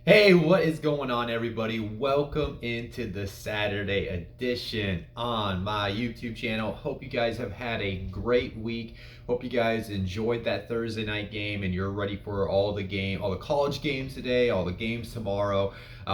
Hey, what is going on, everybody? Welcome into the Saturday edition on my YouTube channel. Hope you guys have had a great week. Hope you guys enjoyed that Thursday night game and you're ready for all the college games today, all the games tomorrow.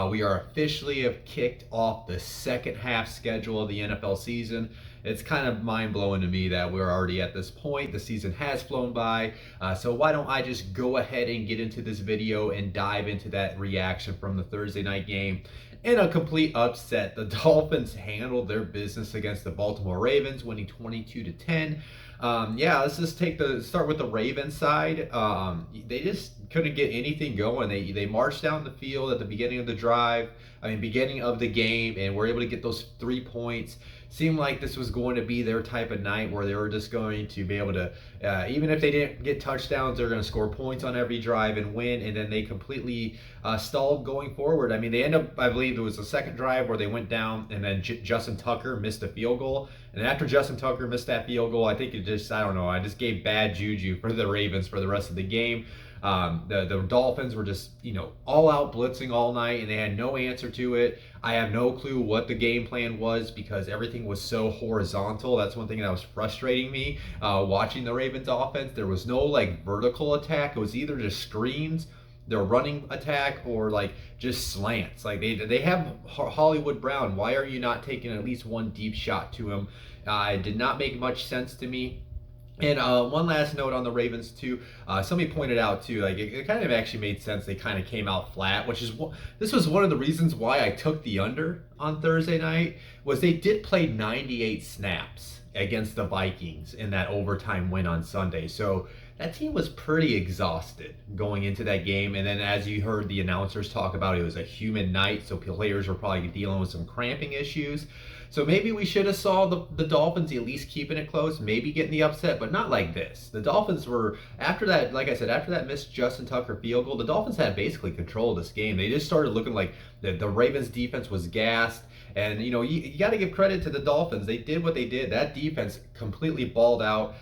We are officially have kicked off the second half schedule of the NFL season. It's kind of mind-blowing to me that we're already at this point. The season has flown by. So why don't I just go ahead and get into this video and dive into that reaction from the Thursday night game. In a complete upset, the Dolphins handled their business against the Baltimore Ravens, winning 22-10. Let's just start with the Ravens side. They just couldn't get anything going. They marched down the field at the beginning of the beginning of the game, and were able to get those 3 points. Seemed like this was going to be their type of night where they were just going to be able to, even if they didn't get touchdowns, they're going to score points on every drive and win. And then they completely stalled going forward. I mean, they end up, I believe it was the second drive where they went down, and then Justin Tucker missed a field goal. And after Justin Tucker missed that field goal, I think I just gave bad juju for the Ravens for the rest of the game. The Dolphins were just, all out blitzing all night, and they had no answer to it. I have no clue what the game plan was because everything was so horizontal. That's one thing that was frustrating me watching the Ravens offense. There was no vertical attack. It was either just screens, their running attack, or just slants. They have Hollywood Brown. Why are you not taking at least one deep shot to him? It did not make much sense to me. And one last note on the Ravens too. Somebody pointed out too, it kind of actually made sense. They kind of came out flat, this was one of the reasons why I took the under on Thursday night. Was they did play 98 snaps against the Vikings in that overtime win on Sunday. So that team was pretty exhausted going into that game. And then, as you heard the announcers talk about, it was a humid night, so players were probably dealing with some cramping issues. So maybe we should have saw the Dolphins at least keeping it close, maybe getting the upset, but not like this. The Dolphins were, after that, like I said, after that missed Justin Tucker field goal, the Dolphins had basically control of this game. They just started looking like the Ravens defense was gassed. And, you got to give credit to the Dolphins. They did what they did. That defense completely balled out.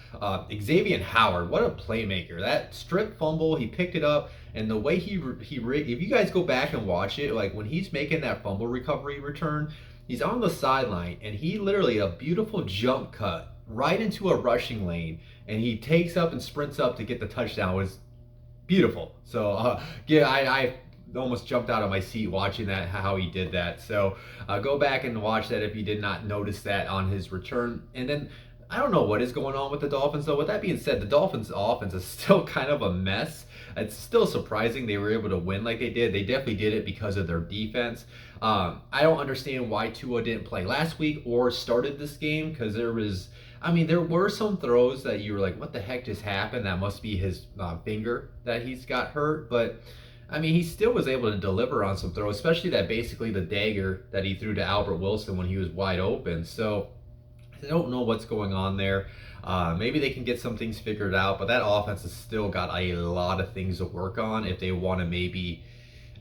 Xavier Howard, what a playmaker. That strip fumble, he picked it up. And the way he if you guys go back and watch it, when he's making that fumble recovery return, he's on the sideline, and he literally a beautiful jump cut right into a rushing lane, and he takes up and sprints up to get the touchdown. It was beautiful. So, I almost jumped out of my seat watching that, how he did that. So go back and watch that if you did not notice that on his return. And then I don't know what is going on with the Dolphins, though. With that being said, the Dolphins' offense is still kind of a mess. It's still surprising they were able to win like they did. They definitely did it because of their defense. I don't understand why Tua didn't play last week or started this game, because there were some throws that you were like, what the heck just happened? That must be his finger that he's got hurt. But he still was able to deliver on some throws, especially basically the dagger that he threw to Albert Wilson when he was wide open. So I don't know what's going on there. Maybe they can get some things figured out, but that offense has still got a lot of things to work on if they want to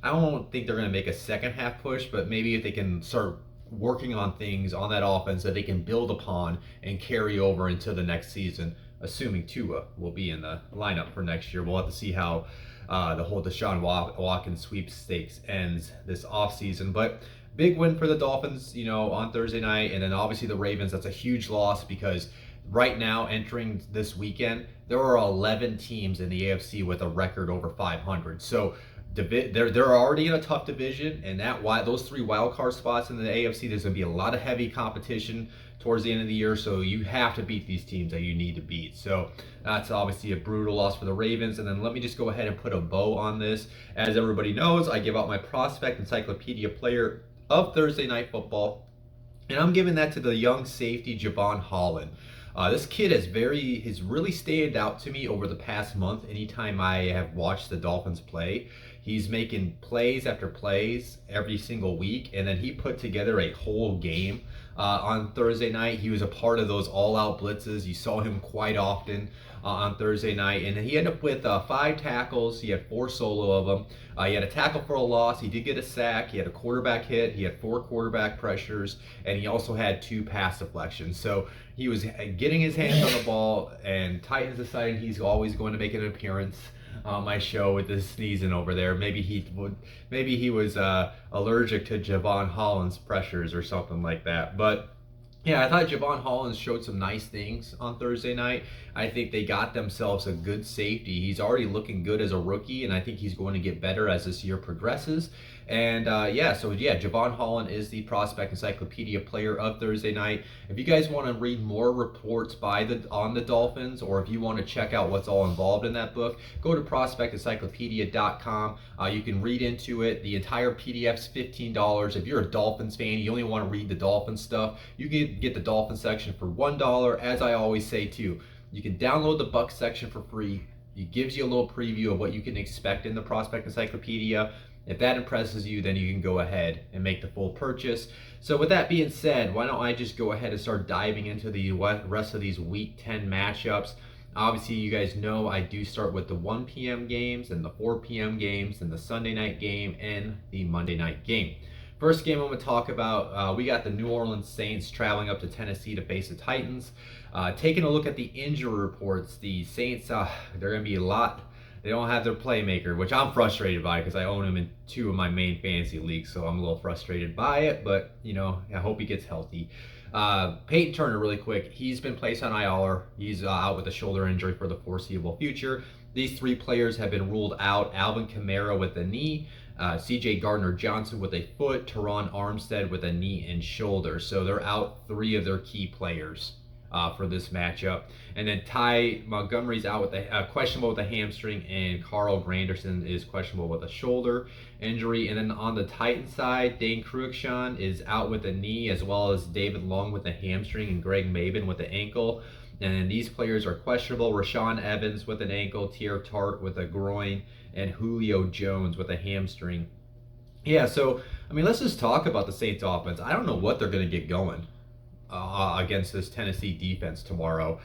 I don't think they're going to make a second half push, but maybe if they can start working on things on that offense that they can build upon and carry over into the next season, assuming Tua will be in the lineup for next year. We'll have to see how the whole Deshaun Watkins sweepstakes ends this offseason. But big win for the Dolphins, on Thursday night. And then obviously the Ravens, that's a huge loss because right now, entering this weekend, there are 11 teams in the AFC with a record over 500. So they're already in a tough division, and those 3 wild card spots in the AFC, there's going to be a lot of heavy competition towards the end of the year. So you have to beat these teams that you need to beat. So that's obviously a brutal loss for the Ravens. And then let me just go ahead and put a bow on this. As everybody knows, I give out my prospect encyclopedia player of Thursday Night Football, and I'm giving that to the young safety Javon Holland. This kid has really stayed out to me over the past month. Anytime I have watched the Dolphins play, he's making plays after plays every single week, and then he put together a whole game on Thursday night. He was a part of those all-out blitzes. You saw him quite often on Thursday night, and he ended up with 5 tackles. He had 4 solo of them. He had a tackle for a loss. He did get a sack. He had a quarterback hit. He had 4 quarterback pressures, and he also had 2 pass deflections. So he was getting his hands on the ball, and Titans decided he's always going to make an appearance on my show with the sneezing over there. Maybe he was allergic to Javon Holland's pressures or something like that. But yeah, I thought Javon Holland showed some nice things on Thursday night. I think they got themselves a good safety. He's already looking good as a rookie, and I think he's going to get better as this year progresses. And Javon Holland is the Prospect Encyclopedia player of Thursday night. If you guys want to read more reports on the Dolphins, or if you want to check out what's all involved in that book, go to prospectencyclopedia.com. You can read into it. The entire PDF's $15. If you're a Dolphins fan, you only want to read the Dolphins stuff, you can get the Dolphins section for $1. As I always say too, you can download the Bucs section for free. It gives you a little preview of what you can expect in the Prospect Encyclopedia. If that impresses you, then you can go ahead and make the full purchase. So with that being said, why don't I just go ahead and start diving into the rest of these Week 10 matchups. Obviously, you guys know I do start with the 1 p.m. games and the 4 p.m. games and the Sunday night game and the Monday night game. First game I'm going to talk about, we got the New Orleans Saints traveling up to Tennessee to face the Titans. Taking a look at the injury reports, the Saints, they're going to be a lot. They don't have their playmaker, which I'm frustrated by because I own him in 2 of my main fantasy leagues, so I'm a little frustrated by it, but, I hope he gets healthy. Peyton Turner, really quick, he's been placed on IR. He's out with a shoulder injury for the foreseeable future. These 3 players have been ruled out. Alvin Kamara with a knee, CJ Gardner-Johnson with a foot, Teron Armstead with a knee and shoulder. So they're out 3 of their key players for this matchup. And then Ty Montgomery's out with a questionable with a hamstring, and Carl Granderson is questionable with a shoulder injury. And then on the Titans side, Dane Cruikshank is out with a knee, as well as David Long with a hamstring and Greg Maben with the ankle. And then these players are questionable: Rashaan Evans with an ankle, Tier Tart with a groin, and Julio Jones with a hamstring. Yeah, so let's just talk about the Saints offense. I don't know what they're going to get going against this Tennessee defense tomorrow.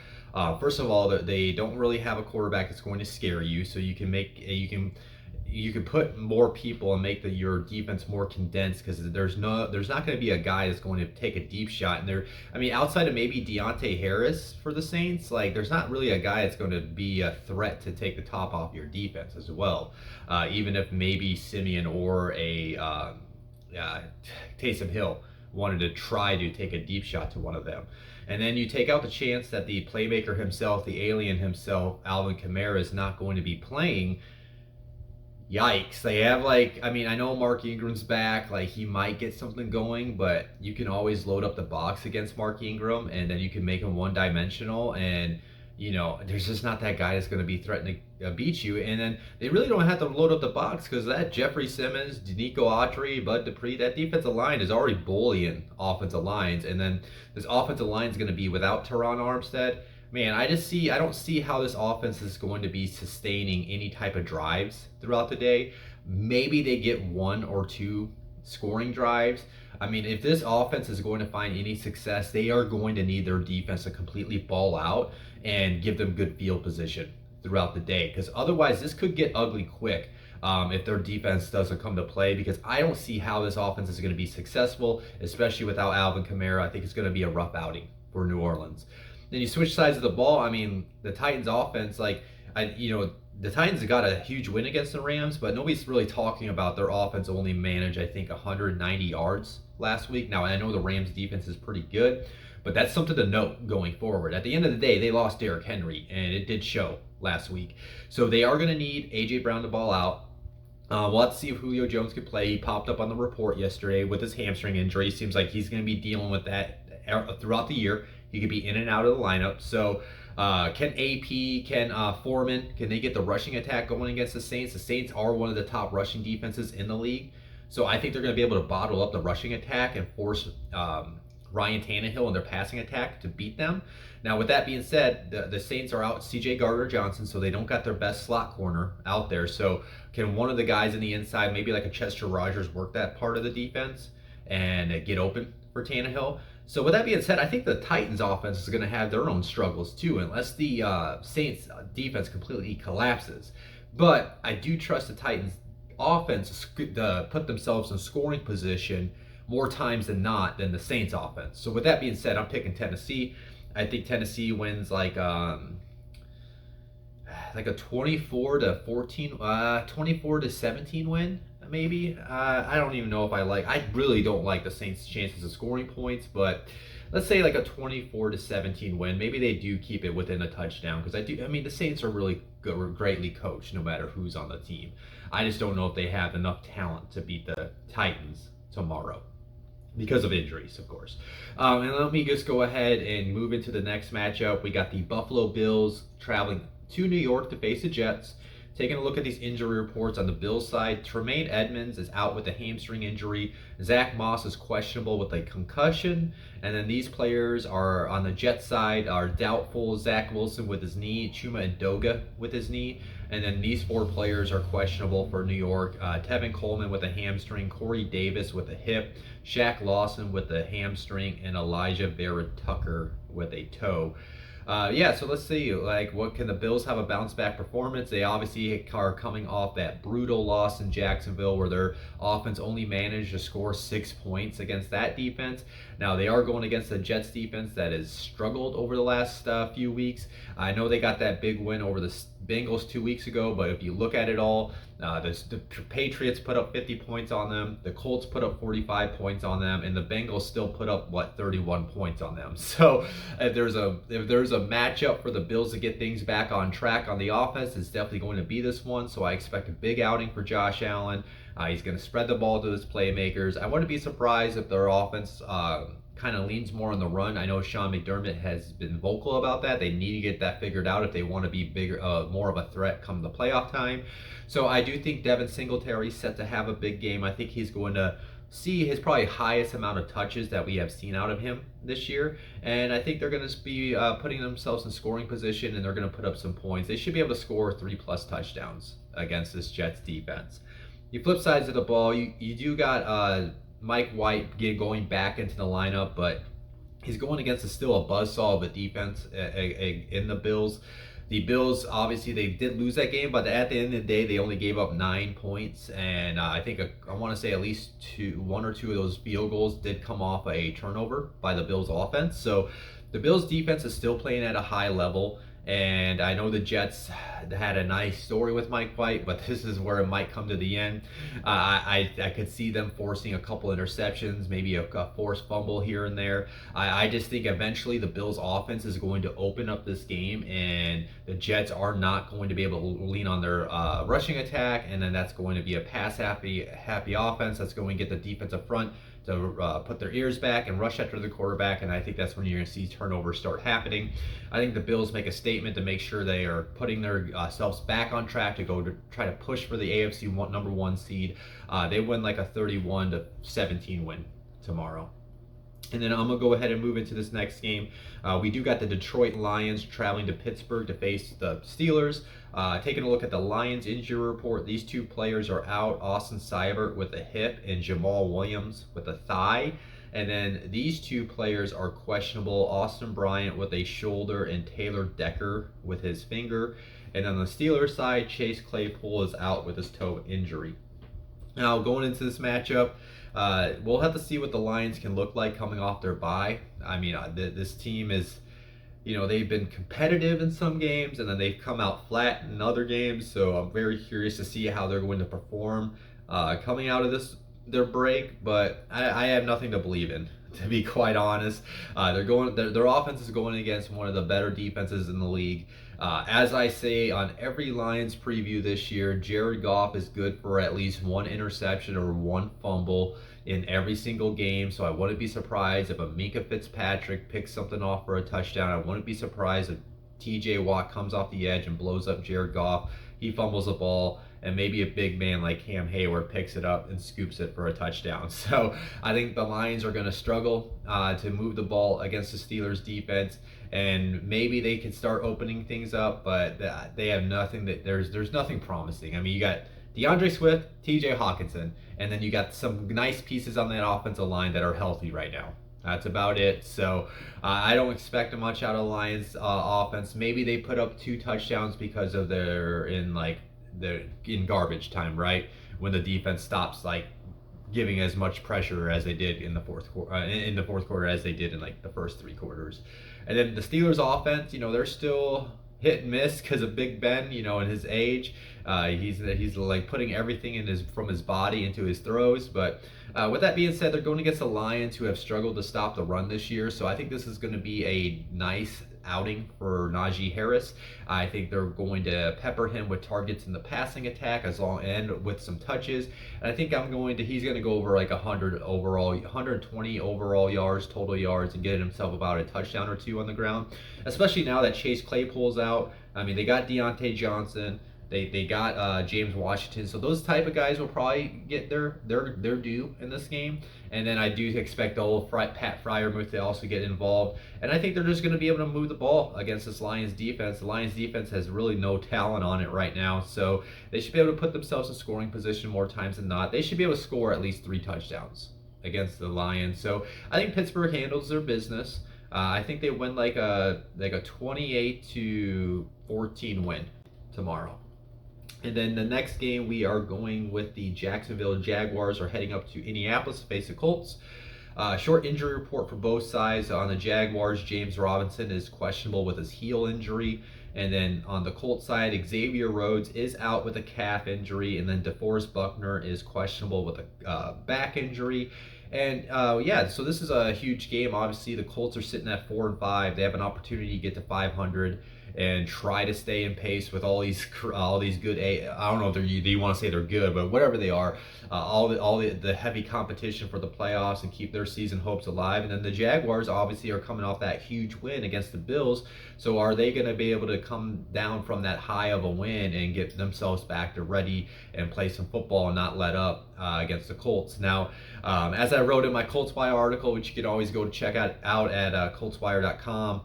First of all, they don't really have a quarterback that's going to scare you, so you can put more people and make your defense more condensed, because there's not going to be a guy that's going to take a deep shot. And outside of maybe Deontay Harris for the Saints, there's not really a guy that's going to be a threat to take the top off your defense as well. Even if maybe Simeon or Taysom Hill wanted to try to take a deep shot to one of them. And then you take out the chance that the playmaker himself, the alien himself, Alvin Kamara, is not going to be playing. Yikes. They have I know Mark Ingram's back, he might get something going, but you can always load up the box against Mark Ingram, and then you can make him one-dimensional, and there's just not that guy that's going to be threatening to beat you. And then they really don't have to load up the box, because that Jeffrey Simmons, Denico Autry, Bud Dupree, that defensive line is already bullying offensive lines. And then this offensive line is going to be without Teron Armstead. Man, I don't see how this offense is going to be sustaining any type of drives throughout the day. Maybe they get 1 or 2 scoring drives. If this offense is going to find any success, they are going to need their defense to completely ball out and give them good field position throughout the day, because otherwise this could get ugly quick if their defense doesn't come to play, because I don't see how this offense is going to be successful, especially without Alvin Kamara. I think it's going to be a rough outing for New Orleans. Then you switch sides of the ball. The Titans offense, the Titans got a huge win against the Rams, but nobody's really talking about their offense only managed, I think, 190 yards last week. Now, I know the Rams defense is pretty good, but that's something to note going forward. At the end of the day, they lost Derrick Henry, and it did show last week. So they are going to need A.J. Brown to ball out. We'll have to see if Julio Jones could play. He popped up on the report yesterday with his hamstring injury. Seems like he's going to be dealing with that throughout the year. He could be in and out of the lineup. So can AP, can Foreman, can they get the rushing attack going against the Saints? The Saints are one of the top rushing defenses in the league. So I think they're going to be able to bottle up the rushing attack and force Ryan Tannehill and their passing attack to beat them. Now, with that being said, the Saints are out CJ Gardner-Johnson, so they don't got their best slot corner out there. So can one of the guys in the inside, maybe like a Chester Rogers, work that part of the defense and get open for Tannehill? So with that being said, I think the Titans offense is going to have their own struggles too, unless the Saints defense completely collapses. But I do trust the Titans offense to put themselves in scoring position more times than not than the Saints offense. So with that being said, I'm picking Tennessee. I think Tennessee wins like a 24 to 14, 24 to 17 win, maybe. I don't even know if I really don't like the Saints' chances of scoring points, but let's say like a 24 to 17 win. Maybe they do keep it within a touchdown because I mean, the Saints are really good, or greatly coached no matter who's on the team. I just don't know if they have enough talent to beat the Titans tomorrow, because of injuries, of course. And let me just go ahead and move into the next matchup. We got the Buffalo Bills traveling to New York to face the Jets. Taking a look at these injury reports on the Bills side, Tremaine Edmonds is out with a hamstring injury. Zach Moss is questionable with a concussion. And then these players are on the Jets side are doubtful. Zach Wilson with his knee, Chuma Edoga with his knee. And then these 4 players are questionable for New York. Tevin Coleman with a hamstring, Corey Davis with a hip, Shaq Lawson with a hamstring, and Elijah Vera Tucker with a toe. So let's see, like, what can the Bills have a bounce back performance? They obviously are coming off that brutal loss in Jacksonville where their offense only managed to score 6 points against that defense. Now they are going against the Jets defense that has struggled over the last few weeks. I know they got that big win over the Bengals 2 weeks ago, but if you look at it all, the Patriots put up 50 points on them, the Colts put up 45 points on them, and the Bengals still put up 31 points on them. So if there's a matchup for the Bills to get things back on track on the offense, it's definitely going to be this one. So I expect a big outing for Josh Allen. He's going to spread the ball to his playmakers. I wouldn't be surprised if their offense kind of leans more on the run. I know Sean McDermott has been vocal about that. They need to get that figured out if they want to be bigger, more of a threat come the playoff time. So I do think Devin Singletary is set to have a big game. I think he's going to see his probably highest amount of touches that we have seen out of him this year. And I think they're going to be putting themselves in scoring position, and they're going to put up some points. They should be able to score 3+ touchdowns against this Jets defense. The flip sides of the ball, you do got Mike White going back into the lineup, but he's going against still a buzzsaw of a defense in the Bills. The Bills, obviously, they did lose that game, but at the end of the day, they only gave up 9 points. And I think, I want to say at least 1 or 2 of those field goals did come off a turnover by the Bills offense. So the Bills defense is still playing at a high level. And I know the Jets had a nice story with Mike White, but this is where it might come to the end. I could see them forcing a couple interceptions, maybe a forced fumble here and there. I just think eventually the Bills' offense is going to open up this game, and the Jets are not going to be able to lean on their rushing attack, and then that's going to be a pass-happy offense that's going to get the defensive front to put their ears back and rush after the quarterback, and I think that's when you're going to see turnovers start happening. I think the Bills make a statement to make sure they are putting their selves back on track to try to push for the AFC number 1 seed. They win like a 31-17 win tomorrow. And then I'm going to go ahead and move into this next game. We do got the Detroit Lions traveling to Pittsburgh to face the Steelers. Taking a look at the Lions injury report, these 2 players are out. Austin Seibert with a hip and Jamal Williams with a thigh. And then these 2 players are questionable. Austin Bryant with a shoulder and Taylor Decker with his finger. And on the Steelers side, Chase Claypool is out with his toe injury. Now, going into this matchup, we'll have to see what the Lions can look like coming off their bye. I mean, this team is, they've been competitive in some games, and then they've come out flat in other games. So I'm very curious to see how they're going to perform coming out of their break. But I have nothing to believe in, to be quite honest. Their offense is going against one of the better defenses in the league. As I say on every Lions preview this year, Jared Goff is good for at least 1 interception or 1 fumble in every single game. So I wouldn't be surprised if a Minkah Fitzpatrick picks something off for a touchdown. I wouldn't be surprised if TJ Watt comes off the edge and blows up Jared Goff. He fumbles the ball, and maybe a big man like Cam Hayward picks it up and scoops it for a touchdown. So I think the Lions are going to struggle to move the ball against the Steelers defense, and maybe they can start opening things up, but they have nothing there's nothing promising. I mean, you got DeAndre Swift, TJ Hawkinson, and then you got some nice pieces on that offensive line that are healthy right now. That's about it. So I don't expect much out of the Lions offense. Maybe they put up 2 touchdowns because of they're in garbage time, right? When the defense stops giving as much pressure as they did in the fourth quarter as they did in the first 3 quarters. And then the Steelers offense, they're still hit and miss because of Big Ben, and his age. He's like putting everything from his body into his throws. But with that being said, they're going against the Lions, who have struggled to stop the run this year. So I think this is going to be a nice outing for Najee Harris. I think they're going to pepper him with targets in the passing attack and with some touches. And I think he's going to go over like 120 overall yards, total yards, and get himself about a touchdown or two on the ground. Especially now that Chase Claypool's out. I mean, they got Deontay Johnson. They got James Washington, so those type of guys will probably get their due in this game. And then I do expect the old Pat Freiermuth to also get involved. And I think they're just going to be able to move the ball against this Lions defense. The Lions defense has really no talent on it right now, so they should be able to put themselves in scoring position more times than not. They should be able to score at least 3 touchdowns against the Lions. So I think Pittsburgh handles their business. I think they win like a 28-14 win tomorrow. And then the next game, we are going with the Jacksonville Jaguars are heading up to Indianapolis to face the Colts. Short injury report for both sides. On the Jaguars, James Robinson is questionable with his heel injury. And then on the Colts side, Xavier Rhodes is out with a calf injury. And then DeForest Buckner is questionable with a back injury. And so this is a huge game. Obviously, the Colts are sitting at 4-5. They have an opportunity to get to 500 and try to stay in pace with all these good. I don't know if you want to say they're good, but whatever they are, all the heavy competition for the playoffs and keep their season hopes alive. And then the Jaguars obviously are coming off that huge win against the Bills. So are they going to be able to come down from that high of a win and get themselves back to ready and play some football and not let up against the Colts? Now, as I wrote in my Colts Wire article, which you can always go to check out at coltswire.com,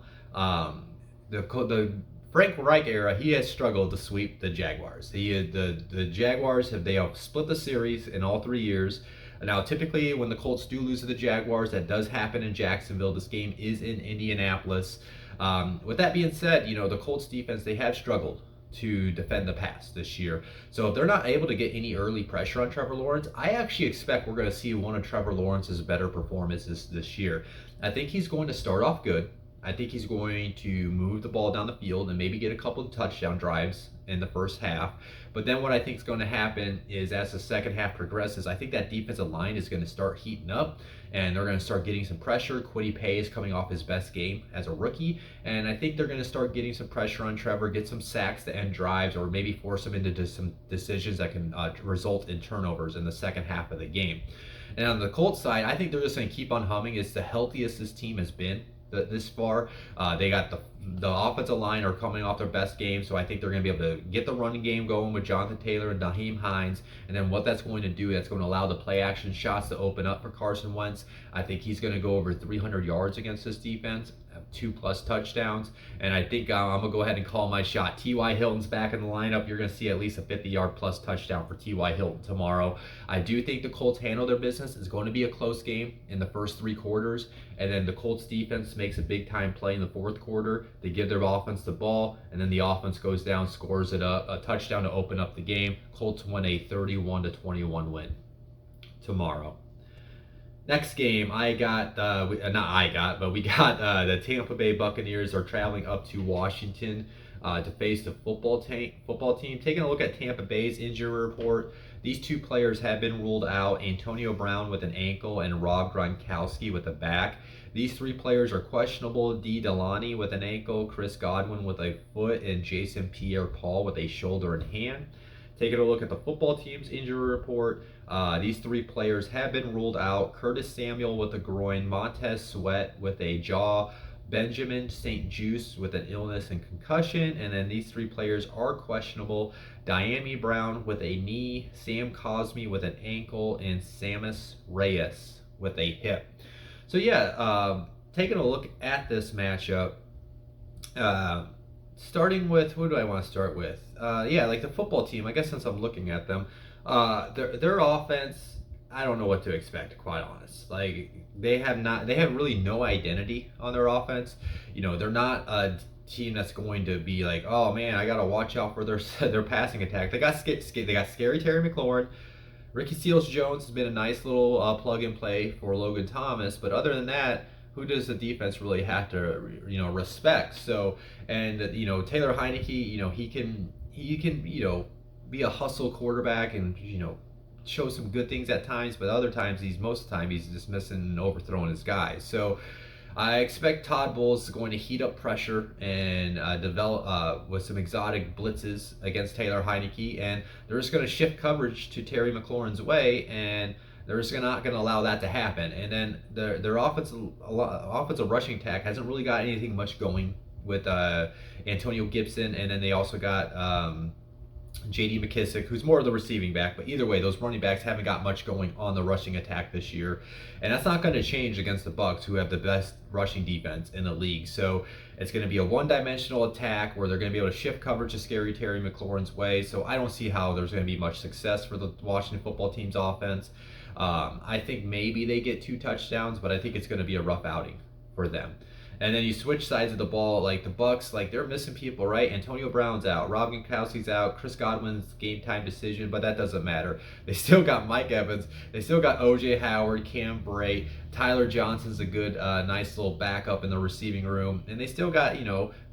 the Frank Reich era, he has struggled to sweep the Jaguars. The Jaguars have split the series in all 3 years. Now, typically, when the Colts do lose to the Jaguars, that does happen in Jacksonville. This game is in Indianapolis. With that being said, the Colts defense, they have struggled to defend the pass this year. So if they're not able to get any early pressure on Trevor Lawrence, I actually expect we're going to see one of Trevor Lawrence's better performances this year. I think he's going to start off good. I think he's going to move the ball down the field and maybe get a couple of touchdown drives in the first half. But then what I think is going to happen is as the second half progresses, I think that defensive line is going to start heating up and they're going to start getting some pressure. Kwity Paye is coming off his best game as a rookie. And I think they're going to start getting some pressure on Trevor, get some sacks to end drives, or maybe force him into some decisions that can result in turnovers in the second half of the game. And on the Colts side, I think they're just going to keep on humming. It's the healthiest this team has been this far. They got the offensive line are coming off their best game, so I think they're going to be able to get the running game going with Jonathan Taylor and Nyheim Hines. And then what that's going to do, that's going to allow the play action shots to open up for Carson Wentz. I think he's going to go over 300 yards against this defense, have 2+ touchdowns. And I think I'm going to go ahead and call my shot. T.Y. Hilton's back in the lineup. You're going to see at least a 50-yard plus touchdown for T.Y. Hilton tomorrow. I do think the Colts handle their business. It's going to be a close game in the first 3 quarters. And then the Colts defense makes a big-time play in the 4th quarter. They give their offense the ball, and then the offense goes down, scores a touchdown to open up the game. Colts win a 31-21 win tomorrow. Next game, we got the Tampa Bay Buccaneers are traveling up to Washington to face the football team. Taking a look at Tampa Bay's injury report, these 2 players have been ruled out: Antonio Brown with an ankle and Rob Gronkowski with a back. These 3 players are questionable: D. Delaney with an ankle, Chris Godwin with a foot, and Jason Pierre-Paul with a shoulder and hand. Taking a look at the football team's injury report, these 3 players have been ruled out: Curtis Samuel with a groin, Montez Sweat with a jaw, Benjamin St. Juste with an illness and concussion. And then these 3 players are questionable: Diami Brown with a knee, Sam Cosmi with an ankle, and Samus Reyes with a hip. So taking a look at this matchup, starting with, who do I want to start with? Like the football team, I guess, since I'm looking at them, their offense, I don't know what to expect, quite honest. Like they have really no identity on their offense. They're not a team that's going to be like, oh man, I gotta watch out for their passing attack. They got scary Terry McLaurin. Ricky Seals-Jones has been a nice little plug and play for Logan Thomas, but other than that, who does the defense really have to, respect? So, and Taylor Heineke, he can be a hustle quarterback and show some good things at times, but other times most of the time he's just missing and overthrowing his guys. So I expect Todd Bowles is going to heat up pressure and develop with some exotic blitzes against Taylor Heineke, and they're just going to shift coverage to Terry McLaurin's way, and they're just not going to allow that to happen. And then their offensive rushing attack hasn't really got anything much going with Antonio Gibson, and then they also got J.D. McKissick, who's more of the receiving back. But either way, those running backs haven't got much going on the rushing attack this year. And that's not going to change against the Bucs, who have the best rushing defense in the league. So it's going to be a one-dimensional attack where they're going to be able to shift coverage to scary Terry McLaurin's way. So I don't see how there's going to be much success for the Washington football team's offense. I think maybe they get 2 touchdowns, but I think it's going to be a rough outing for them. And then you switch sides of the ball, like the Bucs, like they're missing people, right? Antonio Brown's out, Rob Gronkowski's out, Chris Godwin's game time decision, but that doesn't matter. They still got Mike Evans, they still got O.J. Howard, Cam Bray, Tyler Johnson's a good, nice little backup in the receiving room, and they still got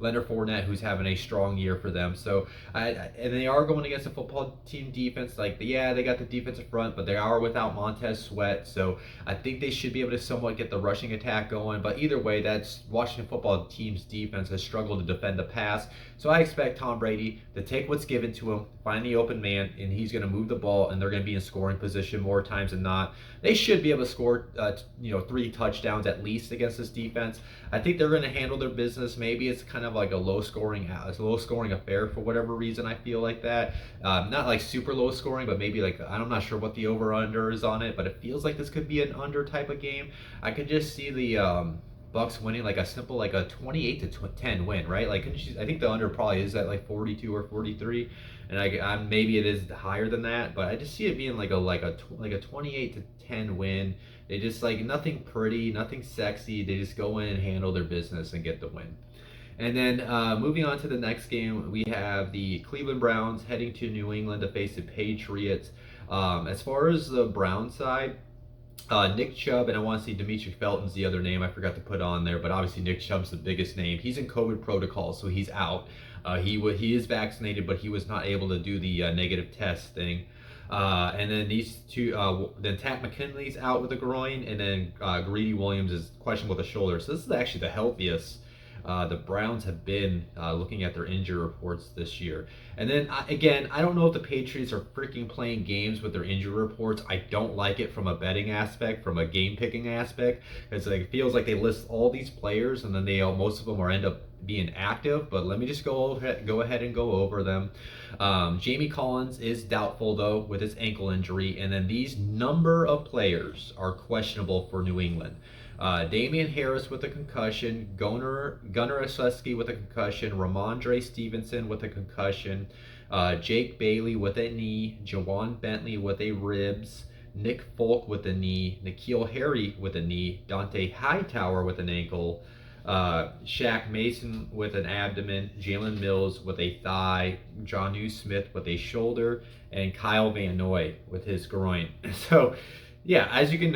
Leonard Fournette, who's having a strong year for them. So and they are going against a football team defense. Like they got the defensive front, but they are without Montez Sweat, so I think they should be able to somewhat get the rushing attack going. But either way, that's Washington football team's defense has struggled to defend the pass. So I expect Tom Brady to take what's given to him, find the open man, and he's going to move the ball, and they're going to be in scoring position more times than not. They should be able to score 3 touchdowns at least against this defense. I think they're going to handle their business. Maybe it's kind of like a low scoring affair for whatever reason. I feel like that. Not like super low scoring, but maybe like, I'm not sure what the over under is on it, but it feels like this could be an under type of game. I could just see the Bucks winning like a simple like a 28-10 win, right? Like I think the under probably is at like 42 or 43, and I maybe it is higher than that, but I just see it being like a 28-10 win. They just like nothing pretty, nothing sexy. They just go in and handle their business and get the win. And then moving on to the next game, we have the Cleveland Browns heading to New England to face the Patriots. As far as the Browns side, Nick Chubb, and I want to see Demetri Felton's the other name I forgot to put on there, but obviously Nick Chubb's the biggest name. He's in COVID protocol, so he's out. He is vaccinated, but he was not able to do the negative test thing. And then these two, then Pat McKinley's out with a groin, and then Greedy Williams is questionable with a shoulder. So this is actually the healthiest the Browns have been looking at their injury reports this year. And then again, I don't know if the Patriots are freaking playing games with their injury reports. I don't like it from a betting aspect, from a game picking aspect. It's like it feels like they list all these players and then most of them end up being active. But let me just go ahead and go over them. Jamie Collins is doubtful though with his ankle injury, and then these number of players are questionable for New England. Damian Harris with a concussion, Gunnar Olszewski with a concussion, Ramondre Stevenson with a concussion, Jake Bailey with a knee, Jawan Bentley with a ribs, Nick Folk with a knee, N'Keal Harry with a knee, Dante Hightower with an ankle, Shaq Mason with an abdomen, Jalen Mills with a thigh, Jonnu Smith with a shoulder, and Kyle Van Noy with his groin. So, yeah, as you can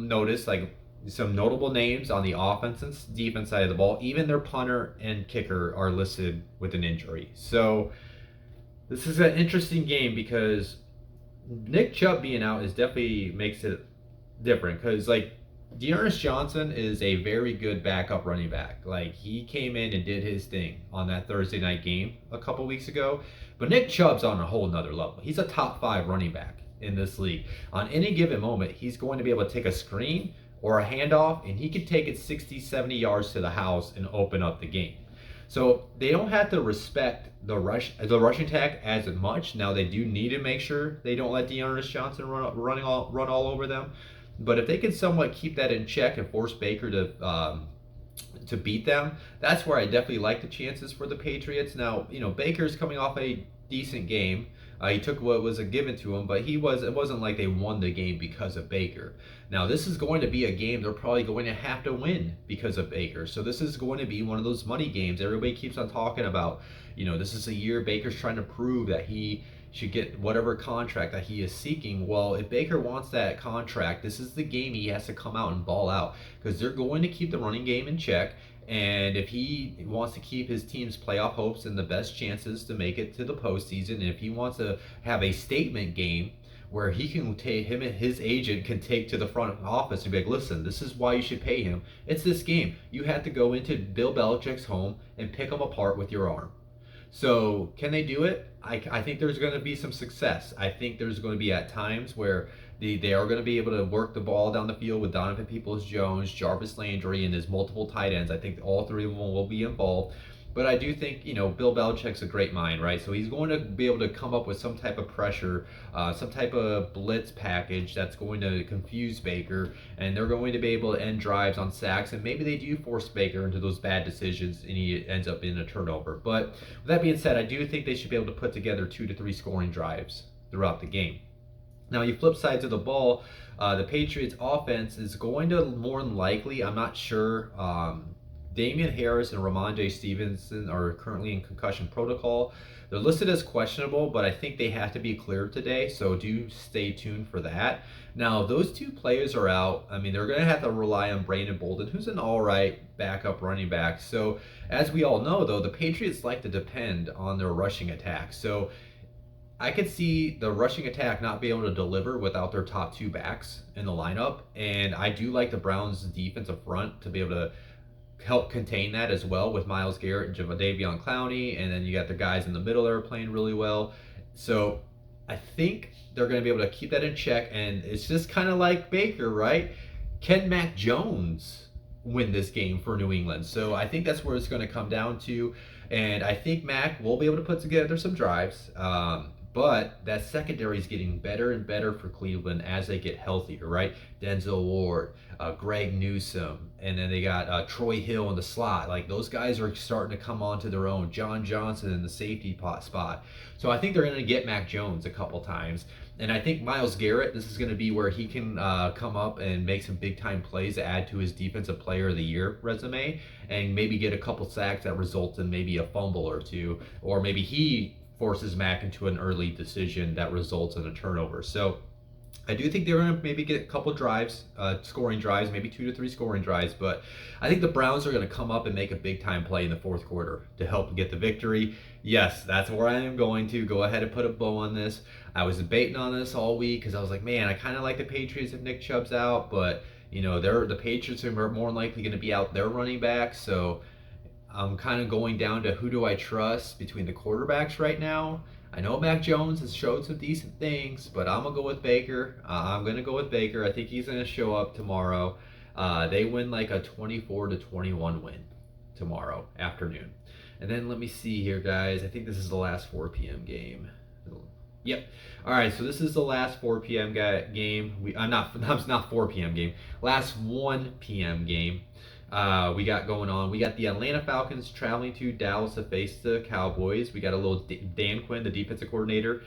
notice, like, some notable names on the offense and defense side of the ball. Even their punter and kicker are listed with an injury. So this is an interesting game because Nick Chubb being out definitely makes it different. Because like Dearness Johnson is a very good backup running back. Like he came in and did his thing on that Thursday night game a couple weeks ago. But Nick Chubb's on a whole nother level. He's a top 5 running back in this league. On any given moment, he's going to be able to take a screen or a handoff, and he could take it 60, 70 yards to the house and open up the game. So they don't have to respect the rushing attack as much. Now they do need to make sure they don't let Dearness Johnson run all over them. But if they can somewhat keep that in check and force Baker to beat them, that's where I definitely like the chances for the Patriots. Now, Baker's coming off a decent game. He took what was given to him, but it wasn't like they won the game because of Baker. Now, this is going to be a game they're probably going to have to win because of Baker. So this is going to be one of those money games everybody keeps on talking about. This is a year Baker's trying to prove that he should get whatever contract that he is seeking. Well, if Baker wants that contract, this is the game he has to come out and ball out, because they're going to keep the running game in check. And if he wants to keep his team's playoff hopes and the best chances to make it to the postseason, and if he wants to have a statement game where he can take him and his agent can take to the front office and be like, listen, this is why you should pay him. It's this game. You have to go into Bill Belichick's home and pick him apart with your arm. So can they do it? I think there's going to be some success. I think there's going to be at times where they are going to be able to work the ball down the field with Donovan Peoples-Jones, Jarvis Landry, and his multiple tight ends. I think all three of them will be involved. But I do think, Bill Belichick's a great mind, right? So he's going to be able to come up with some type of pressure, some type of blitz package that's going to confuse Baker, and they're going to be able to end drives on sacks, and maybe they do force Baker into those bad decisions, and he ends up in a turnover. But with that being said, I do think they should be able to put together 2 to 3 scoring drives throughout the game. Now, you flip sides of the ball, the Patriots offense is going to more than likely, I'm not sure, Damian Harris and Ramondre Stevenson are currently in concussion protocol. They're listed as questionable, but I think they have to be cleared today, so do stay tuned for that. Now, those 2 players are out. I mean, they're going to have to rely on Brandon Bolden, who's an all right backup running back. So, as we all know, though, the Patriots like to depend on their rushing attack. So, I could see the rushing attack not be able to deliver without their top 2 backs in the lineup, and I do like the Browns' defensive front to be able to help contain that as well, with Myles Garrett and Jadeveon Clowney, and then you got the guys in the middle that are playing really well. So I think they're going to be able to keep that in check, and it's just kind of like Baker, right? Can Mac Jones win this game for New England? So I think that's where it's going to come down to, and I think Mac will be able to put together some drives. But that secondary is getting better and better for Cleveland as they get healthier, right? Denzel Ward, Greg Newsome, and then they got Troy Hill in the slot. Like, those guys are starting to come onto their own. John Johnson in the safety spot. So I think they're going to get Mac Jones a couple times. And I think Myles Garrett, this is going to be where he can come up and make some big-time plays to add to his Defensive Player of the Year resume, and maybe get a couple sacks that result in maybe a fumble or two, or maybe he forces Mac into an early decision that results in a turnover. So I do think they're going to maybe get a couple drives, scoring drives, maybe 2 to 3 scoring drives, but I think the Browns are going to come up and make a big-time play in the fourth quarter to help get the victory. Yes, that's where I am going to go ahead and put a bow on this. I was debating on this all week because I was like, man, I kind of like the Patriots if Nick Chubb's out, but the Patriots are more likely going to be out their running back, so I'm kind of going down to who do I trust between the quarterbacks right now. I know Mac Jones has showed some decent things, but I'm going to go with Baker. I think he's going to show up tomorrow. They win like a 24-21 win tomorrow afternoon. And then let me see here, guys. I think this is the last 4 p.m. game. Yep. All right, so this is the last 4 p.m. game. It's not 4 p.m. game. Last 1 p.m. game. We got going on. We got the Atlanta Falcons traveling to Dallas to face the Cowboys. We got a little Dan Quinn, the defensive coordinator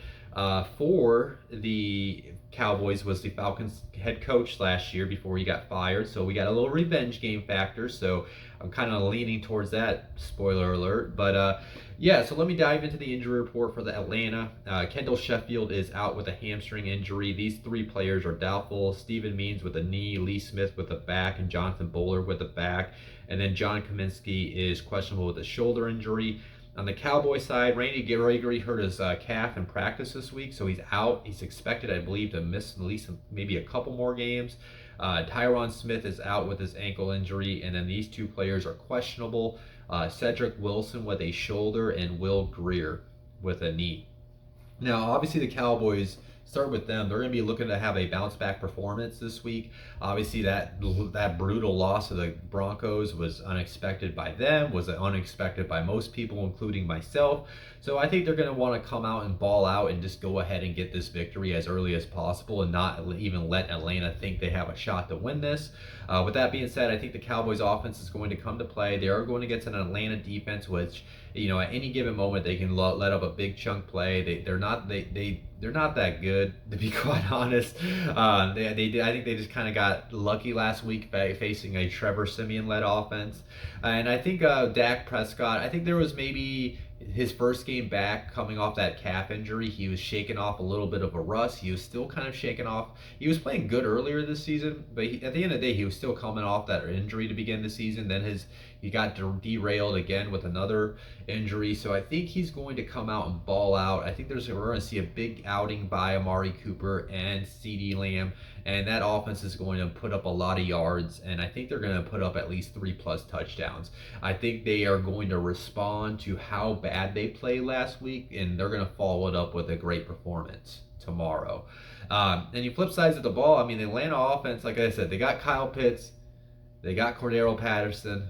for the Cowboys, was the Falcons head coach last year before he got fired. So we got a little revenge game factor. So I'm kind of leaning towards that, spoiler alert. But yeah, so let me dive into the injury report for the Atlanta. Kendall Sheffield is out with a hamstring injury. These 3 players are doubtful. Steven Means with a knee, Lee Smith with a back, and Jonathan Bowler with a back. And then John Kaminsky is questionable with a shoulder injury. On the Cowboy side, Randy Gregory hurt his calf in practice this week, so he's out. He's expected, I believe, to miss at least maybe a couple more games. Tyron Smith is out with his ankle injury, and then these 2 players are questionable. Cedric Wilson with a shoulder, and Will Greer with a knee. Now, obviously, the Cowboys, start with them. They're going to be looking to have a bounce-back performance this week. Obviously, that brutal loss of the Broncos was unexpected by them, was unexpected by most people, including myself. So I think they're going to want to come out and ball out and just go ahead and get this victory as early as possible and not even let Atlanta think they have a shot to win this. With that being said, I think the Cowboys offense is going to come to play. They are going against an Atlanta defense, which, at any given moment, they can let up a big chunk play. They're not that good, to be quite honest. I think they just kind of got lucky last week by facing a Trevor Siemian-led offense. And I think Dak Prescott, I think there was maybe his first game back coming off that calf injury, he was shaking off a little bit of a rust. He was still kind of shaking off. He was playing good earlier this season, but at the end of the day, he was still coming off that injury to begin the season. Then he got derailed again with another injury. So I think he's going to come out and ball out. I think we're going to see a big outing by Amari Cooper and CeeDee Lamb, and that offense is going to put up a lot of yards, and I think they're going to put up at least 3+ touchdowns. I think they are going to respond to how bad they played last week, and they're going to follow it up with a great performance tomorrow. And you flip sides of the ball. I mean, the Atlanta offense, like I said, they got Kyle Pitts, they got Cordero Patterson.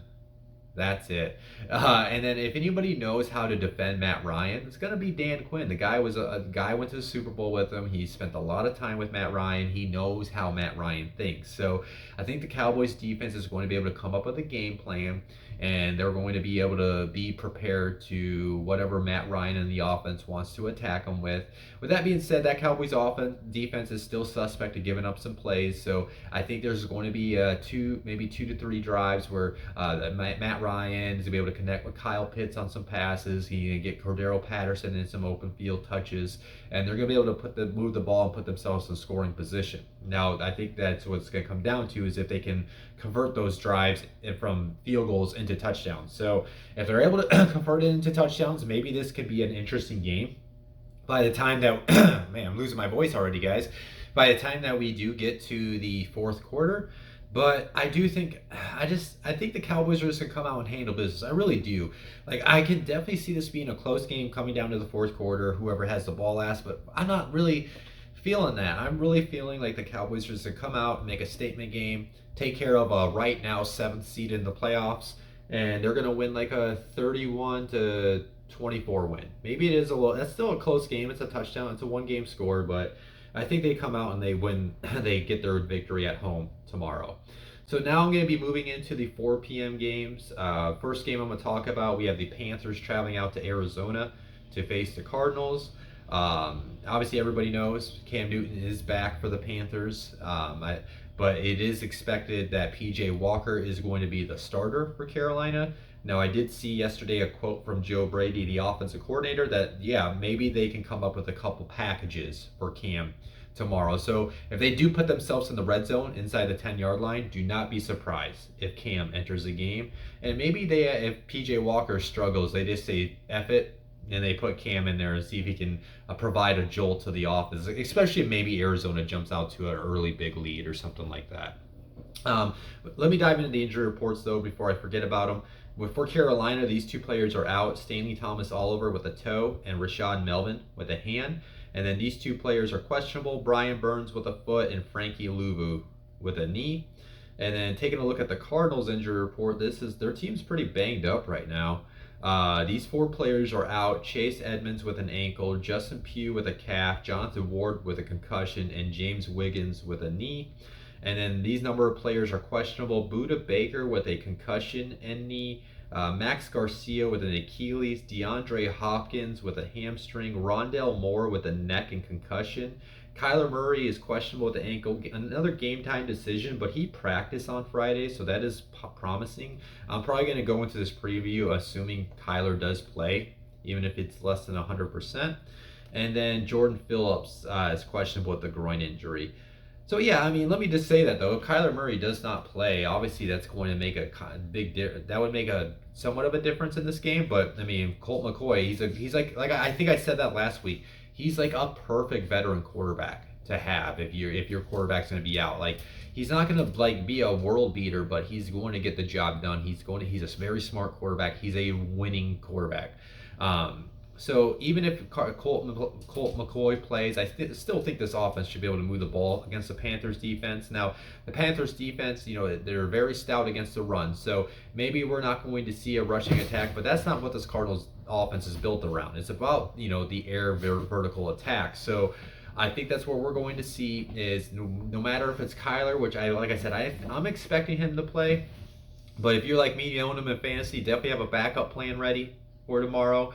That's it. And then if anybody knows how to defend Matt Ryan, it's going to be Dan Quinn. The guy was a guy went to the Super Bowl with him. He spent a lot of time with Matt Ryan. He knows how Matt Ryan thinks. So I think the Cowboys defense is going to be able to come up with a game plan, and they're going to be able to be prepared to whatever Matt Ryan and the offense wants to attack them with. With that being said, that Cowboys defense is still suspect of giving up some plays. So I think there's going to be maybe 2 to 3 drives where Matt Ryan is going to be able to connect with Kyle Pitts on some passes. He can get Cordero Patterson in some open field touches, and they're going to be able to move the ball and put themselves in scoring position. Now, I think that's what's going to come down to, is if they can convert those drives from field goals into touchdowns. So if they're able to convert it into touchdowns, maybe this could be an interesting game. By the time that, man, I'm losing my voice already, guys. By the time that we do get to the fourth quarter, but I think the Cowboys are just gonna come out and handle business. I really do. Like, I can definitely see this being a close game coming down to the fourth quarter, whoever has the ball last, but I'm not really feeling that. I'm really feeling like the Cowboys are just gonna come out and make a statement game, take care of a right now 7th seed in the playoffs, and they're gonna win like a 31-24 win. Maybe it is that's still a close game. It's a touchdown. It's a 1-game score, but I think they come out and they win. They get their victory at home tomorrow. So now I'm going to be moving into the 4 p.m. games. First game I'm going to talk about, we have the Panthers traveling out to Arizona to face the Cardinals. Obviously, everybody knows Cam Newton is back for the Panthers, but it is expected that P.J. Walker is going to be the starter for Carolina. Now, I did see yesterday a quote from Joe Brady, the offensive coordinator, that, yeah, maybe they can come up with a couple packages for Cam tomorrow. So if they do put themselves in the red zone inside the 10-yard line, do not be surprised if Cam enters the game. And maybe if P.J. Walker struggles, they just say, F it, and they put Cam in there and see if he can provide a jolt to the offense, especially if maybe Arizona jumps out to an early big lead or something like that. Let me dive into the injury reports, though, before I forget about them. For Carolina, these 2 players are out. Stanley Thomas-Oliver with a toe and Rashad Melvin with a hand. And then these 2 players are questionable. Brian Burns with a foot and Frankie Louvu with a knee. And then taking a look at the Cardinals injury report, their team's pretty banged up right now. These 4 players are out. Chase Edmonds with an ankle, Justin Pugh with a calf, Jonathan Ward with a concussion, and James Wiggins with a knee. And then these number of players are questionable. Budda Baker with a concussion and knee. Max Garcia with an Achilles. DeAndre Hopkins with a hamstring. Rondell Moore with a neck and concussion. Kyler Murray is questionable with the ankle. Another game time decision, but he practiced on Friday, so that is promising. I'm probably going to go into this preview assuming Kyler does play, even if it's less than 100%. And then Jordan Phillips is questionable with the groin injury. So, yeah, I mean, let me just say that, though. If Kyler Murray does not play, obviously that's going to make a big difference. That would make a somewhat of a difference in this game. But, I mean, Colt McCoy, he's like I think I said that last week. He's like a perfect veteran quarterback to have if your quarterback's going to be out. Like, he's not going to like be a world beater, but he's going to get the job done. He's a very smart quarterback. He's a winning quarterback. So even if Colt McCoy plays, I still think this offense should be able to move the ball against the Panthers defense. Now, the Panthers defense, they're very stout against the run. So maybe we're not going to see a rushing attack, but that's not what this Cardinals offense is built around. It's about, the air vertical attack. So I think that's what we're going to see is no matter if it's Kyler, which I'm expecting him to play. But if you're like me, you own him in fantasy, definitely have a backup plan ready for tomorrow.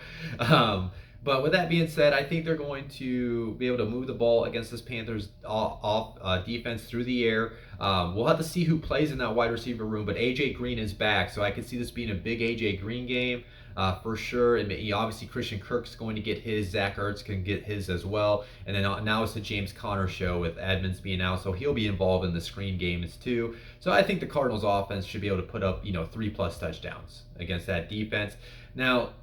But with that being said, I think they're going to be able to move the ball against this Panthers defense through the air. We'll have to see who plays in that wide receiver room, but AJ Green is back, so I can see this being a big AJ Green game for sure. And obviously Christian Kirk's going to get his, Zach Ertz can get his as well, and then now it's the James Conner show with Edmonds being out, so he'll be involved in the screen games too. So I think the Cardinals offense should be able to put up 3+ touchdowns against that defense. Now,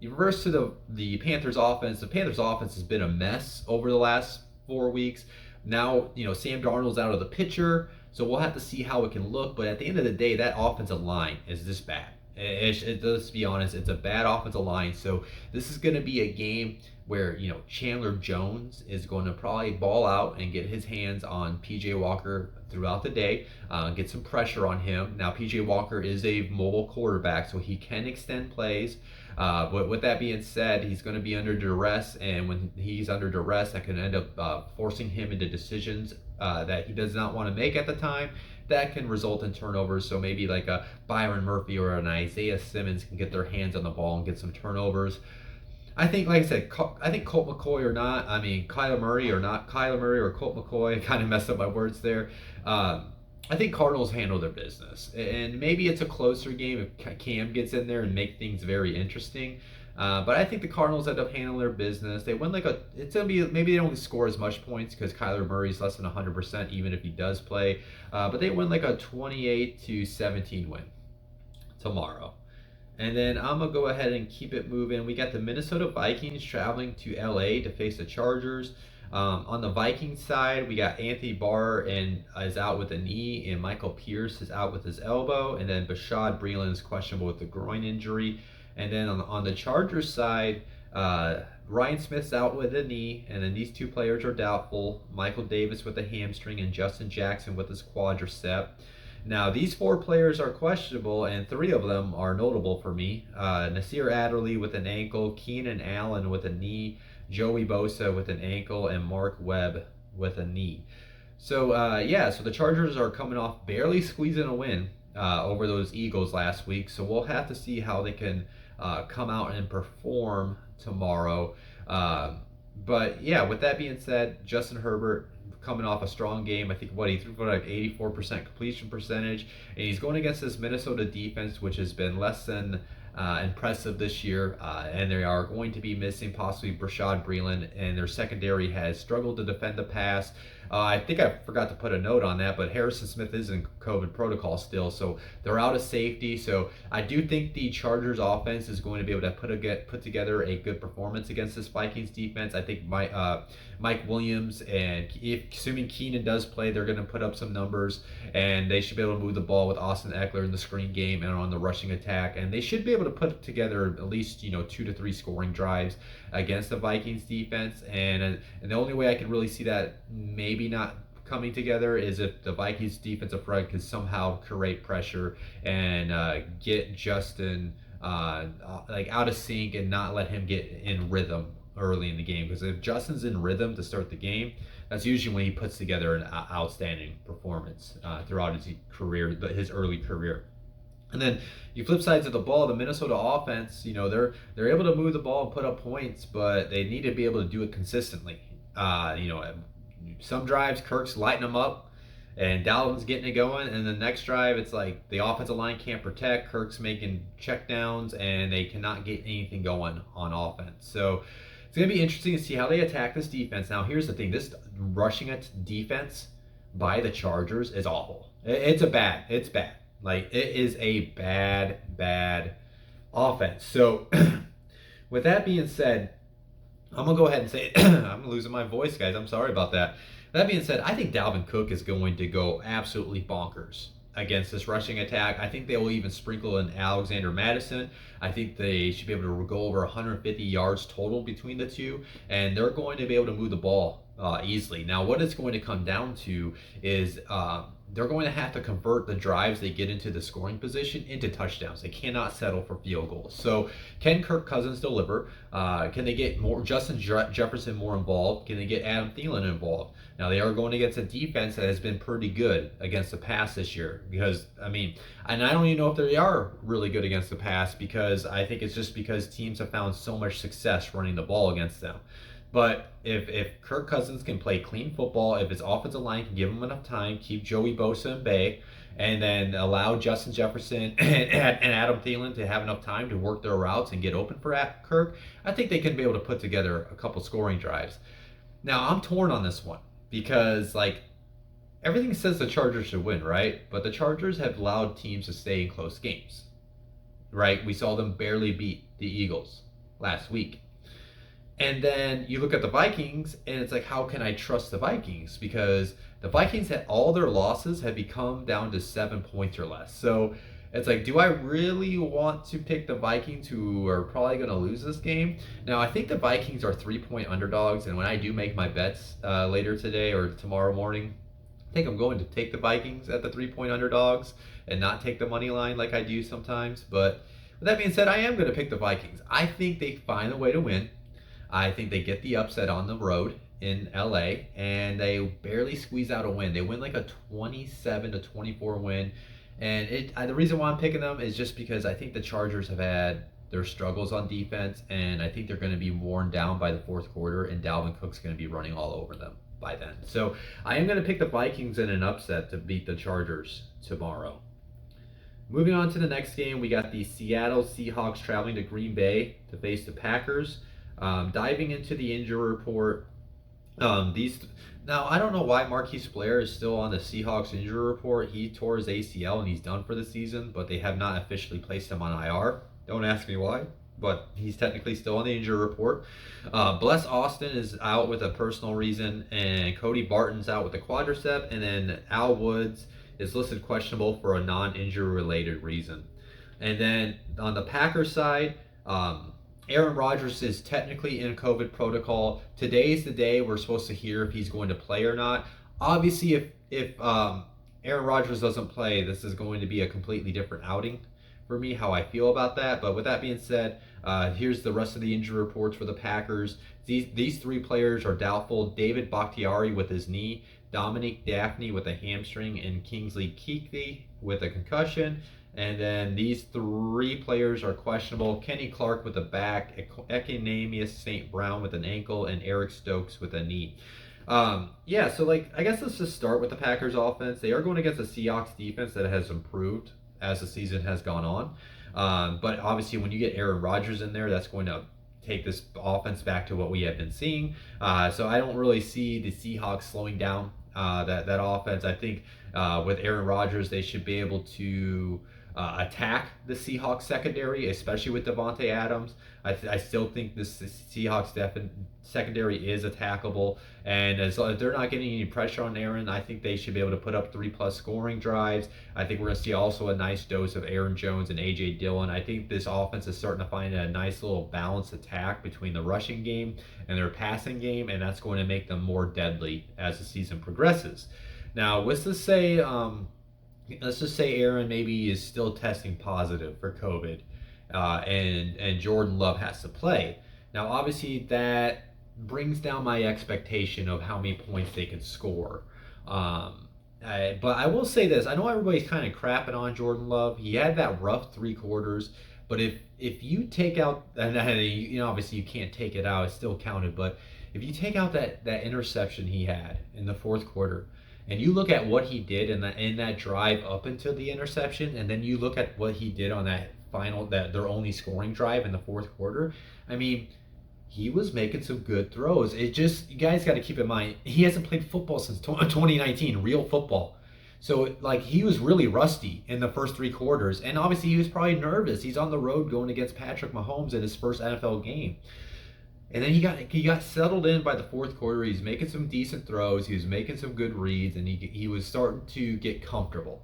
you reverse to the Panthers offense. The Panthers offense has been a mess over the last 4 weeks. Now, Sam Darnold's out of the picture, so we'll have to see how it can look. But at the end of the day, that offensive line is this bad. Let's be honest, it's a bad offensive line. So this is going to be a game where Chandler Jones is going to probably ball out and get his hands on PJ Walker throughout the day, get some pressure on him. Now PJ Walker is a mobile quarterback, so he can extend plays. But with that being said, he's going to be under duress, and when he's under duress, that can end up forcing him into decisions that he does not want to make at the time. That can result in turnovers. So maybe like a Byron Murphy or an Isaiah Simmons can get their hands on the ball and get some turnovers. I think, like I said, I think Colt McCoy or not, Kyler Murray or not Kyler Murray or Colt McCoy, I kind of messed up my words there. I think Cardinals handle their business, and maybe it's a closer game if Cam gets in there and make things very interesting. But I think the Cardinals end up handling their business. They win it's gonna be, maybe they don't score as much points because Kyler Murray's less than 100% even if he does play. But they win like a 28-17 win tomorrow. And then I'm going to go ahead and keep it moving. We got the Minnesota Vikings traveling to LA to face the Chargers. On the Vikings side, we got Anthony Barr is out with a knee, and Michael Pierce is out with his elbow, and then Bashaud Breeland is questionable with the groin injury. And then on the Chargers side, Ryan Smith's out with a knee, and then these two players are doubtful. Michael Davis with a hamstring, and Justin Jackson with his quadricep. Now, these 4 players are questionable, and 3 of them are notable for me. Nasir Adderley with an ankle, Keenan Allen with a knee, Joey Bosa with an ankle, and Mark Webb with a knee. So, so the Chargers are coming off barely squeezing a win over those Eagles last week. So we'll have to see how they can come out and perform tomorrow. But, with that being said, Justin Herbert coming off a strong game. I think he threw for like 84% completion percentage, and he's going against this Minnesota defense, which has been less than impressive this year, and they are going to be missing possibly Bashaud Breeland, and their secondary has struggled to defend the pass. I think I forgot to put a note on that, but Harrison Smith is in COVID protocol still, so they're out of safety. So I do think the Chargers offense is going to be able to put together a good performance against this Vikings defense. I think Mike Williams, and assuming Keenan does play, they're going to put up some numbers, and they should be able to move the ball with Austin Eckler in the screen game and on the rushing attack, and they should be able to put together at least 2 to 3 scoring drives against the Vikings defense. And the only way I can really see that maybe not coming together is if the Vikings defensive front can somehow create pressure and get Justin out of sync and not let him get in rhythm early in the game. Because if Justin's in rhythm to start the game, that's usually when he puts together an outstanding performance throughout his career, his early career. And then you flip sides of the ball, the Minnesota offense, they're able to move the ball and put up points, but they need to be able to do it consistently. Some drives, Kirk's lighting them up, and Dalvin's getting it going, and the next drive, it's like the offensive line can't protect, Kirk's making checkdowns, and they cannot get anything going on offense. So it's going to be interesting to see how they attack this defense. Now, here's the thing. This rushing defense by the Chargers is awful. It's bad. Like, it is a bad offense. So, with that being said, I'm going to go ahead and say, I'm losing my voice, guys. I'm sorry about that. That being said, I think Dalvin Cook is going to go absolutely bonkers against this rushing attack. I think they will even sprinkle in Alexander Madison. I think they should be able to go over 150 yards total between the two, and they're going to be able to move the ball easily. Now, what it's going to come down to is they're going to have to convert the drives they get into the scoring position into touchdowns. They cannot settle for field goals. So, can Kirk Cousins deliver? Can they get more Justin Jefferson more involved? Can they get Adam Thielen involved? Now, they are going against a defense that has been pretty good against the pass this year. Because, I mean, and I don't even know if they are really good against the pass, because I think it's just because teams have found so much success running the ball against them. But if Kirk Cousins can play clean football, if his offensive line can give him enough time, keep Joey Bosa in bay, and then allow Justin Jefferson and Adam Thielen to have enough time to work their routes and get open for Kirk, I think they can be able to put together a couple scoring drives. Now, I'm torn on this one because, like, everything says the Chargers should win, right? But the Chargers have allowed teams to stay in close games, right? We saw them barely beat the Eagles last week. And then you look at the Vikings, and it's like, how can I trust the Vikings? Because the Vikings, had all their losses have become down to 7 points or less. So it's like, do I really want to pick the Vikings, who are probably going to lose this game? Now, I think the Vikings are 3-point underdogs, and when I do make my bets later today or tomorrow morning, I think I'm going to take the Vikings at the 3-point underdogs and not take the money line like I do sometimes. But with that being said, I am going to pick the Vikings. I think they find a way to win. I think they get the upset on the road in LA, and they barely squeeze out a win. They win like a 27-24 win. And the reason why I'm picking them is just because I think the Chargers have had their struggles on defense, and I think they're going to be worn down by the fourth quarter, and Dalvin Cook's going to be running all over them by then. So I am going to pick the Vikings in an upset to beat the Chargers tomorrow. Moving on to the next game, we got the Seattle Seahawks traveling to Green Bay to face the Packers. Diving into the injury report, now I don't know why Marquise Blair is still on the Seahawks injury report. He tore his ACL and he's done for the season, but they have not officially placed him on IR. Don't ask me why, but he's technically still on the injury report. Bless Austin is out with a personal reason, and Cody Barton's out with a quadricep, and then Al Woods is listed questionable for a non-injury related reason. And then on the Packers side, Aaron Rodgers is technically in COVID protocol. Today's the day we're supposed to hear if he's going to play or not. Obviously, if Aaron Rodgers doesn't play, this is going to be a completely different outing for me, how I feel about that. But with that being said, here's the rest of the injury reports for the Packers. These three players are doubtful. David Bakhtiari with his knee, Dominique Daphne with a hamstring, and Kingsley Keke with a concussion. And then these three players are questionable: Kenny Clark with a back, Equanimeous St. Brown with an ankle, and Eric Stokes with a knee. So I guess let's just start with the Packers offense. They are going against a Seahawks defense that has improved as the season has gone on. But obviously when you get Aaron Rodgers in there, that's going to take this offense back to what we have been seeing. So I don't really see the Seahawks slowing down that offense. I think with Aaron Rodgers, they should be able to attack the Seahawks secondary, especially with Devontae Adams. I still think this Seahawks secondary is attackable, and as long as they're not getting any pressure on Aaron, I think they should be able to put up 3+ scoring drives. I think we're going to see also a nice dose of Aaron Jones and A.J. Dillon. I think this offense is starting to find a nice little balanced attack between the rushing game and their passing game, and that's going to make them more deadly as the season progresses. Now, let's just say Aaron maybe is still testing positive for COVID, and Jordan Love has to play. Now, obviously, that brings down my expectation of how many points they can score. But I will say this: I know everybody's kind of crapping on Jordan Love. He had that rough 3 quarters, but if you take out, and obviously you can't take it out; it's still counted. But if you take out that interception he had in the 4th quarter, and you look at what he did in that drive up until the interception, and then you look at what he did on their only scoring drive in the 4th quarter, I mean, he was making some good throws. You guys got to keep in mind, he hasn't played football since 2019, real football. So, he was really rusty in the first 3 quarters, and obviously he was probably nervous. He's on the road going against Patrick Mahomes in his first NFL game. And then he got settled in by the 4th quarter. He's making some decent throws. He was making some good reads, and he was starting to get comfortable.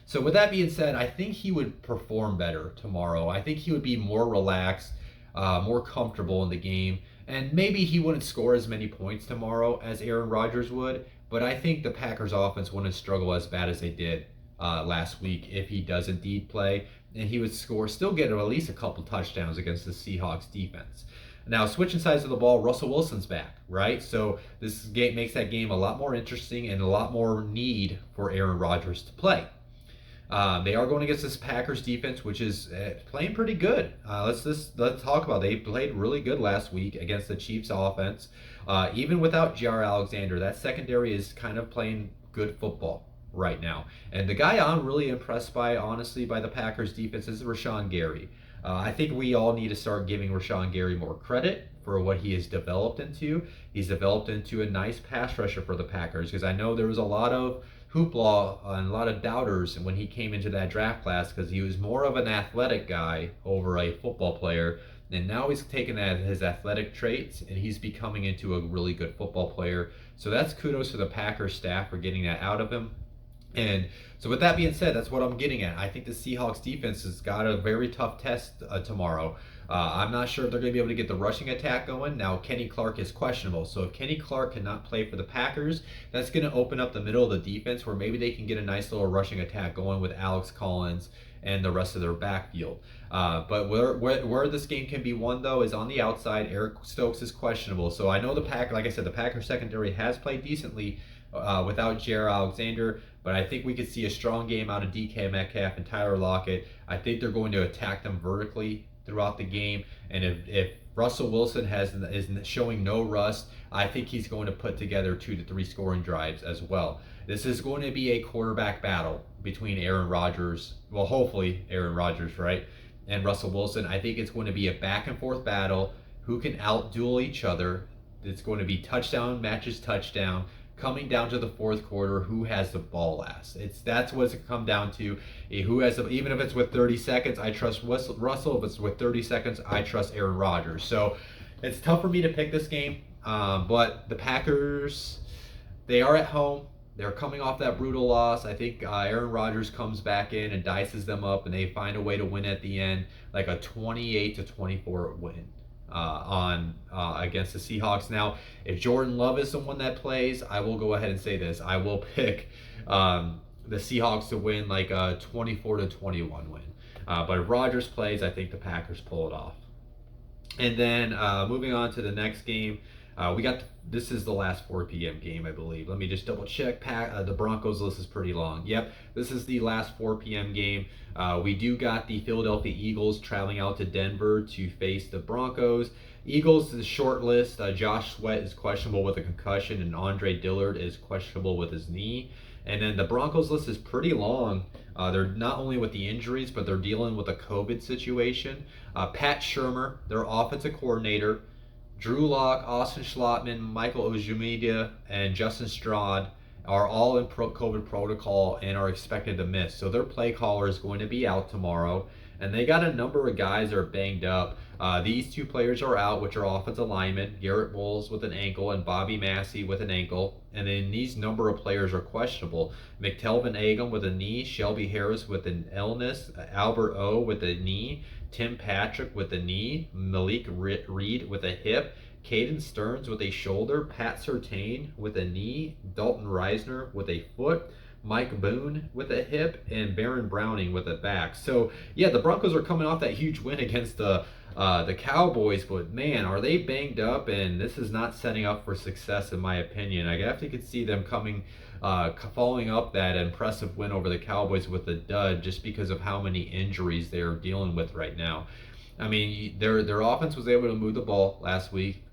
So with that being said, I think he would perform better tomorrow. I think he would be more relaxed, more comfortable in the game. And maybe he wouldn't score as many points tomorrow as Aaron Rodgers would, but I think the Packers offense wouldn't struggle as bad as they did last week if he does indeed play. And he would still get at least a couple touchdowns against the Seahawks defense. Now, switching sides of the ball, Russell Wilson's back, right? So this game makes that game a lot more interesting and a lot more need for Aaron Rodgers to play. They are going against this Packers defense, which is playing pretty good. Let's talk about it. They played really good last week against the Chiefs offense. Even without J.R. Alexander, that secondary is kind of playing good football right now. And the guy I'm really impressed by, honestly, by the Packers defense is Rashawn Gary. I think we all need to start giving Rashawn Gary more credit for what he has developed into. He's developed into a nice pass rusher for the Packers, because I know there was a lot of hoopla and a lot of doubters when he came into that draft class, because he was more of an athletic guy over a football player. And now he's taken his athletic traits and he's becoming into a really good football player. So that's kudos to the Packers staff for getting that out of him. And so with that being said, that's what I'm getting at. I think the Seahawks defense has got a very tough test tomorrow. I'm not sure if they're going to be able to get the rushing attack going. Now, Kenny Clark is questionable. So if Kenny Clark cannot play for the Packers, that's going to open up the middle of the defense where maybe they can get a nice little rushing attack going with Alex Collins and the rest of their backfield. But where this game can be won, though, is on the outside. Eric Stokes is questionable. So I know like I said, the Packers secondary has played decently without J.R. Alexander, but I think we could see a strong game out of DK Metcalf and Tyler Lockett. I think they're going to attack them vertically throughout the game, and if Russell Wilson is showing no rust, I think he's going to put together 2 to 3 scoring drives as well. This is going to be a quarterback battle between Aaron Rodgers, well, hopefully Aaron Rodgers, right, and Russell Wilson. I think it's going to be a back and forth battle. Who can outduel each other? It's going to be touchdown matches touchdown. Coming down to the fourth quarter, who has the ball last? That's what it's come down to. Who has even if it's with 30 seconds, I trust Russell. If it's with 30 seconds, I trust Aaron Rodgers. So it's tough for me to pick this game. But the Packers, they are at home. They're coming off that brutal loss. I think Aaron Rodgers comes back in and dices them up, and they find a way to win at the end, like a 28-24 win. Against the Seahawks. Now, if Jordan Love is the one that plays, I will go ahead and say this. I will pick the Seahawks to win like a 24-21 win. But if Rodgers plays, I think the Packers pull it off. And then moving on to the next game, this is the last 4 p.m. game, I believe. Let me just double check. The Broncos list is pretty long. Yep, this is the last 4 p.m. game. We do got the Philadelphia Eagles traveling out to Denver to face the Broncos. Eagles is short list. Josh Sweat is questionable with a concussion, and Andre Dillard is questionable with his knee. And then the Broncos list is pretty long. They're not only with the injuries, but they're dealing with a COVID situation. Pat Shurmur, their offensive coordinator, Drew Lock, Austin Schlottman, Michael Ojemudia, and Justin Strauss are all in COVID protocol and are expected to miss. So their play caller is going to be out tomorrow. And they got a number of guys that are banged up. These 2 players are out, which are offensive linemen, Garrett Bowles with an ankle and Bobby Massey with an ankle. And then these number of players are questionable. McTelvin Agam with a knee, Shelby Harris with an illness, Albert O with a knee, Tim Patrick with a knee, Malik Reed with a hip, Caden Stearns with a shoulder, Pat Surtain with a knee, Dalton Reisner with a foot, Mike Boone with a hip, and Baron Browning with a back. So yeah, the Broncos are coming off that huge win against the Cowboys, but man, are they banged up, and this is not setting up for success in my opinion. I definitely could see them following up that impressive win over the Cowboys with a dud just because of how many injuries they're dealing with right now. I mean, their offense was able to move the ball last week.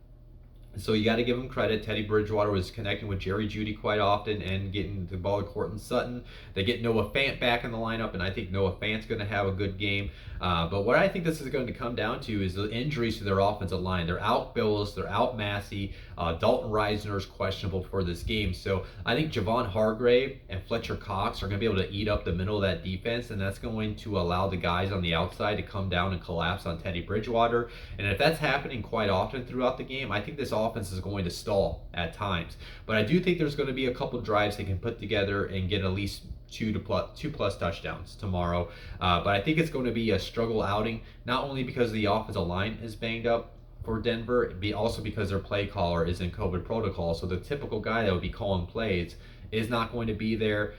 So you got to give him credit. Teddy Bridgewater was connecting with Jerry Jeudy quite often and getting the ball to Courtland Sutton. They get Noah Fant back in the lineup, and I think Noah Fant's going to have a good game. But what I think this is going to come down to is the injuries to their offensive line. They're out Bills, they're out Massey. Dalton Reisner is questionable for this game. So I think Javon Hargrave and Fletcher Cox are going to be able to eat up the middle of that defense, and that's going to allow the guys on the outside to come down and collapse on Teddy Bridgewater. And if that's happening quite often throughout the game, I think this offense is going to stall at times. But I do think there's going to be a couple drives they can put together and get at least two plus touchdowns tomorrow. But I think it's going to be a struggle outing, not only because the offensive line is banged up for Denver, also because their play caller is in COVID protocol. So the typical guy that would be calling plays is not going to be there.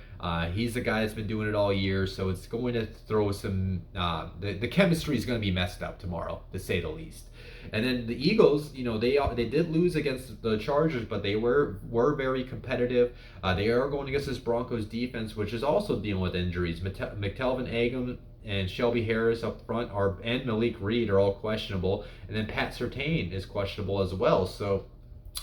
He's the guy that's been doing it all year, so it's going to throw some. The chemistry is going to be messed up tomorrow, to say the least. And then the Eagles, they did lose against the Chargers, but they were very competitive. They are going against this Broncos defense, which is also dealing with injuries. McTelvin Agam and Shelby Harris up front and Malik Reed are all questionable, and then Pat Surtain is questionable as well. So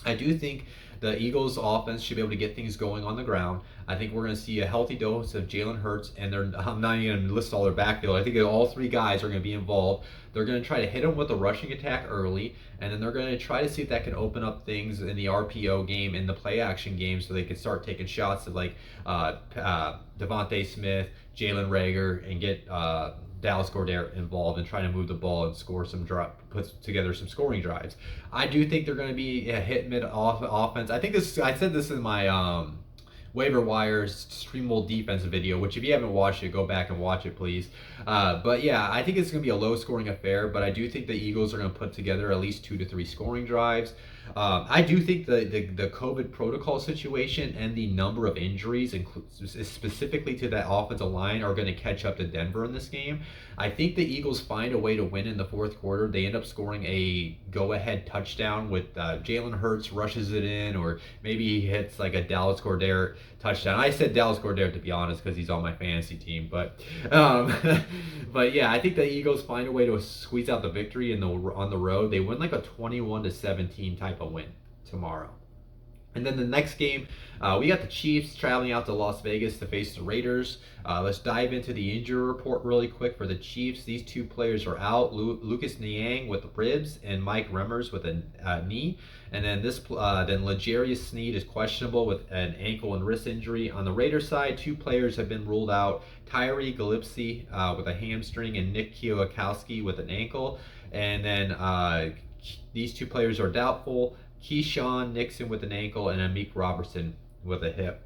I do think the Eagles offense should be able to get things going on the ground. I think we're going to see a healthy dose of Jalen Hurts, and I'm not even going to list all their backfield. I think all three guys are going to be involved. They're going to try to hit them with a rushing attack early, and then they're going to try to see if that can open up things in the RPO game, in the play action game, so they can start taking shots at like Devontae Smith, Jalen Reagor, and get Dallas Goedert involved and trying to move the ball and score put together some scoring drives. I do think they're going to be a hit mid offense. I said this in my waiver wires streamable defense video, which if you haven't watched it, go back and watch it, please. But yeah, I think it's going to be a low scoring affair, but I do think the Eagles are going to put together at least 2 to 3 scoring drives. I do think the COVID protocol situation and the number of injuries, specifically to that offensive line, are going to catch up to Denver in this game. I think the Eagles find a way to win in the fourth quarter. They end up scoring a go-ahead touchdown with Jalen Hurts rushes it in, or maybe he hits like a Dallas Goedert touchdown. I said Dallas Goedert to be honest because he's on my fantasy team, but yeah, I think the Eagles find a way to squeeze out the victory on the road. They win like a 21-17 type of win tomorrow. And then the next game, we got the Chiefs traveling out to Las Vegas to face the Raiders. Let's dive into the injury report really quick for the Chiefs. These two players are out: Lucas Niang with ribs and Mike Remmers with a knee. And then then L'Jarius Sneed is questionable with an ankle and wrist injury. On the Raiders side, 2 players have been ruled out: Tyree Gillespie with a hamstring and Nick Kwiatkowski with an ankle. And then these 2 players are doubtful: Keyshawn Nixon with an ankle and Amik Robertson with a hip.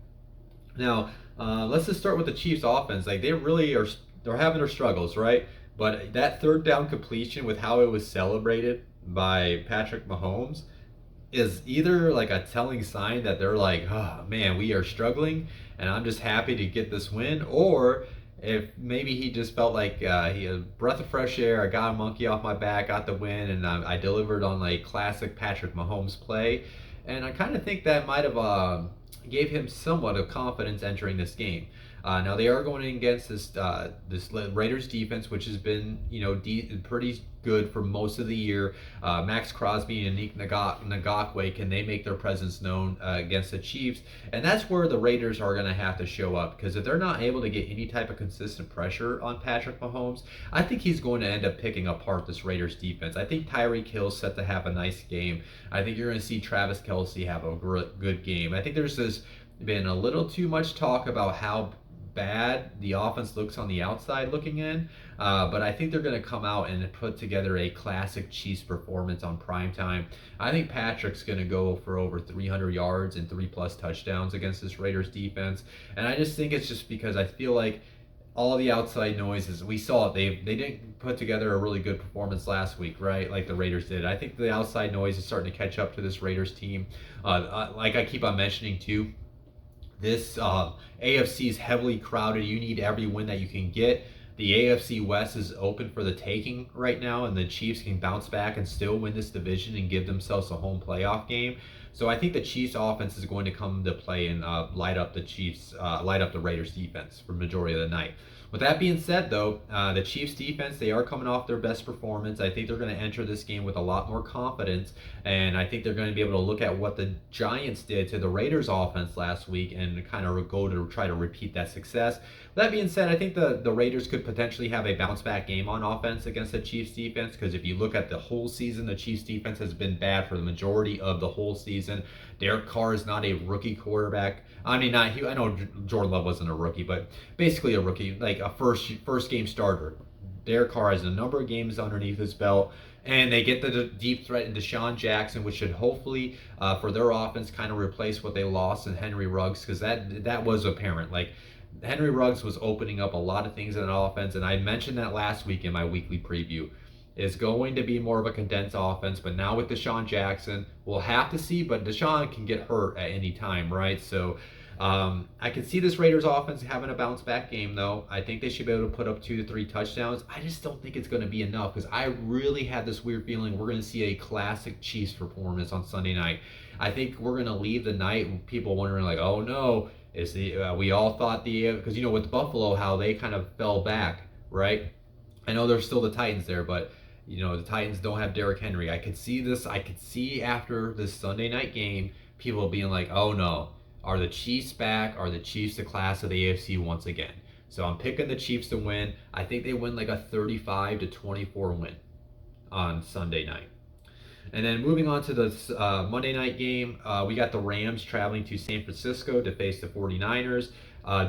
Now, let's just start with the Chiefs offense. Like, they're having their struggles, right? But that third down completion with how it was celebrated by Patrick Mahomes is either like a telling sign that they're like, oh man, we are struggling and I'm just happy to get this win, or if maybe he just felt like he had a breath of fresh air, I got a monkey off my back, got the win, and I delivered on like classic Patrick Mahomes play. And I kind of think that might have gave him somewhat of confidence entering this game. Now they are going against this Raiders defense, which has been pretty good for most of the year. Max Crosby and Nick Ngakwe, can they make their presence known against the Chiefs? And that's where the Raiders are going to have to show up, because if they're not able to get any type of consistent pressure on Patrick Mahomes, I think he's going to end up picking apart this Raiders defense. I think Tyreek Hill's set to have a nice game. I think you're going to see Travis Kelce have a good game. I think there's been a little too much talk about how bad the offense looks on the outside looking in, but I think they're going to come out and put together a classic Chiefs performance on primetime. I think Patrick's going to go for over 300 yards and 3+ touchdowns against this Raiders defense, and I just think it's just because I feel like all the outside noises, we saw it, they didn't put together a really good performance last week, right, like the Raiders did. I think the outside noise is starting to catch up to this Raiders team. Like I keep on mentioning too, this AFC is heavily crowded. You need every win that you can get. The AFC West is open for the taking right now, and the Chiefs can bounce back and still win this division and give themselves a home playoff game. So I think the Chiefs offense is going to come to play and light up the Raiders defense for the majority of the night. With that being said, though, the Chiefs defense, they are coming off their best performance. I think they're going to enter this game with a lot more confidence, and I think they're going to be able to look at what the Giants did to the Raiders offense last week and kind of go to try to repeat that success. With that being said, I think the Raiders could potentially have a bounce back game on offense against the Chiefs defense, because if you look at the whole season, the Chiefs defense has been bad for the majority of the whole season. Derek Carr is not a rookie quarterback. I mean, I know Jordan Love wasn't a rookie, but basically a rookie, like a first game starter. Derek Carr has a number of games underneath his belt, and they get the deep threat in Deshaun Jackson, which should hopefully, for their offense, kind of replace what they lost in Henry Ruggs, because that was apparent. Like, Henry Ruggs was opening up a lot of things in that offense, and I mentioned that last week in my weekly preview. is going to be more of a condensed offense. But now with Deshaun Jackson, we'll have to see. But Deshaun can get hurt at any time, right? So I can see this Raiders offense having a bounce back game, though. I think they should be able to put up 2 to 3 touchdowns. I just don't think it's going to be enough because I really had this weird feeling we're going to see a classic Chiefs performance on Sunday night. I think we're going to leave the night with people wondering, like, oh no, is we all thought because with Buffalo, how they kind of fell back, right? I know there's still the Titans there, but the Titans don't have Derrick Henry. I could see this. I could see after this Sunday night game, people being like, oh no. Are the Chiefs back? Are the Chiefs the class of the AFC once again? So I'm picking the Chiefs to win. I think they win like a 35-24 win on Sunday night. And then moving on to the Monday night game, we got the Rams traveling to San Francisco to face the 49ers.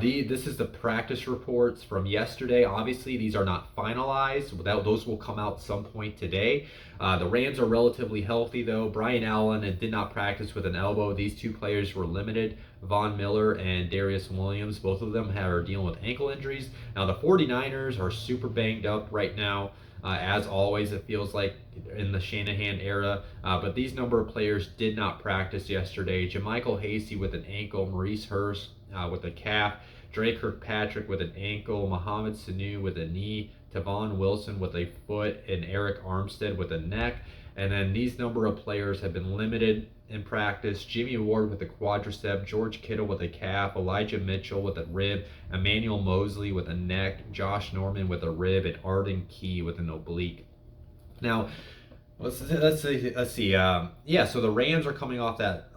This is the practice reports from yesterday. Obviously, these are not finalized. Those will come out some point today. The Rams are relatively healthy, though. Brian Allen did not practice with an elbow. These two players were limited. Von Miller and Darius Williams, both of them are dealing with ankle injuries. Now, the 49ers are super banged up right now. As always, it feels like in the Shanahan era. But these number of players did not practice yesterday. JaMychal Hasty with an ankle, Maurice Hurst with a calf, Drake Kirkpatrick with an ankle, Mohamed Sanu with a knee, Tavon Wilson with a foot, and Eric Armstead with a neck. And then these number of players have been limited in practice. Jimmy Ward with a quadricep, George Kittle with a calf, Elijah Mitchell with a rib, Emmanuel Mosley with a neck, Josh Norman with a rib, and Arden Key with an oblique. Now, let's see. So the Rams are coming off that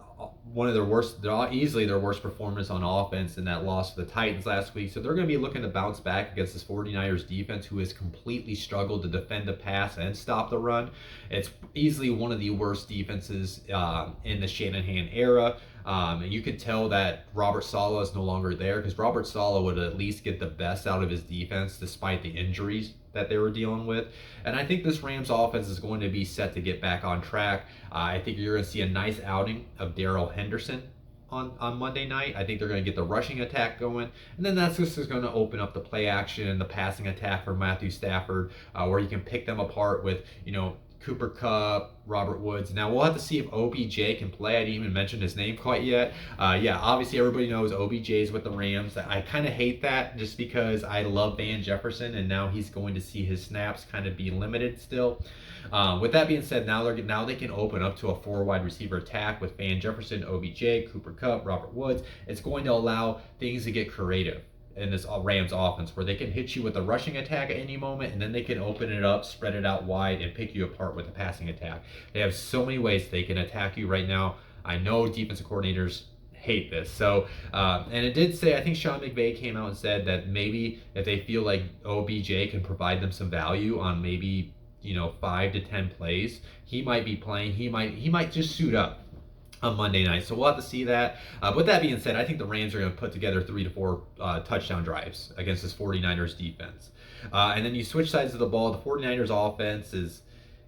one of their worst, easily their worst performance on offense in that loss to the Titans last week. So they're going to be looking to bounce back against this 49ers defense, who has completely struggled to defend the pass and stop the run. It's easily one of the worst defenses in the Shanahan era. And you could tell that Robert Saleh is no longer there, because Robert Saleh would at least get the best out of his defense despite the injuries that they were dealing with. And I think this Rams offense is going to be set to get back on track. I think you're going to see a nice outing of Darrell Henderson on Monday night. I think they're going to get the rushing attack going, and then that's just going to open up the play action and the passing attack for Matthew Stafford, where you can pick them apart with, Cooper Kupp, Robert Woods. Now, we'll have to see if OBJ can play. I didn't even mention his name quite yet. Obviously, everybody knows OBJ is with the Rams. I kind of hate that just because I love Van Jefferson, and now he's going to see his snaps kind of be limited still. With that being said, now they can open up to a 4 wide receiver attack with Van Jefferson, OBJ, Cooper Kupp, Robert Woods. It's going to allow things to get creative in this Rams offense, where they can hit you with a rushing attack at any moment, and then they can open it up, spread it out wide, and pick you apart with a passing attack. They have so many ways they can attack you right now. I know defensive coordinators hate this. So, and it did say, I think Sean McVay came out and said that maybe if they feel like OBJ can provide them some value on maybe 5 to 10 plays, he might be playing. He might just suit up on Monday night. So we'll have to see that. With that being said, I think the Rams are going to put together 3 to 4 touchdown drives against this 49ers defense. And then you switch sides of the ball. The 49ers offense is,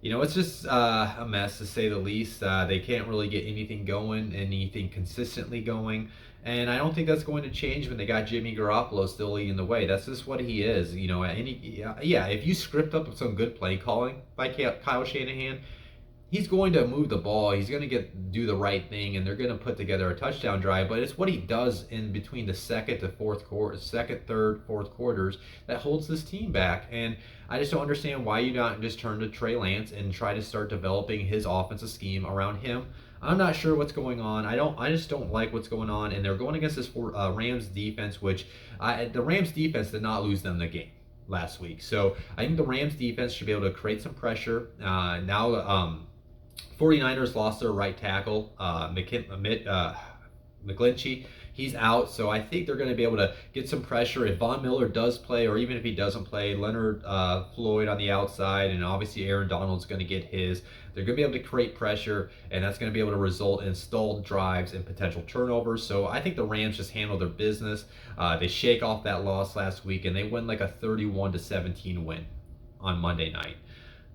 it's just a mess, to say the least. They can't really get anything going, anything consistently going. And I don't think that's going to change when they got Jimmy Garoppolo still leading the way. That's just what he is. If you script up some good play calling by Kyle Shanahan, he's going to move the ball. He's going to do the right thing, and they're going to put together a touchdown drive. But it's what he does in between the second, third, fourth quarters that holds this team back. And I just don't understand why you don't just turn to Trey Lance and try to start developing his offensive scheme around him. I'm not sure what's going on. I just don't like what's going on. And they're going against this Rams defense, which the Rams defense did not lose them the game last week. So I think the Rams defense should be able to create some pressure. 49ers lost their right tackle, McGlinchey. He's out, so I think they're going to be able to get some pressure. If Von Miller does play, or even if he doesn't play, Leonard Floyd on the outside, and obviously Aaron Donald's going to get his. They're going to be able to create pressure, and that's going to be able to result in stalled drives and potential turnovers. So I think the Rams just handle their business. They shake off that loss last week, and they win like a 31-17 win on Monday night.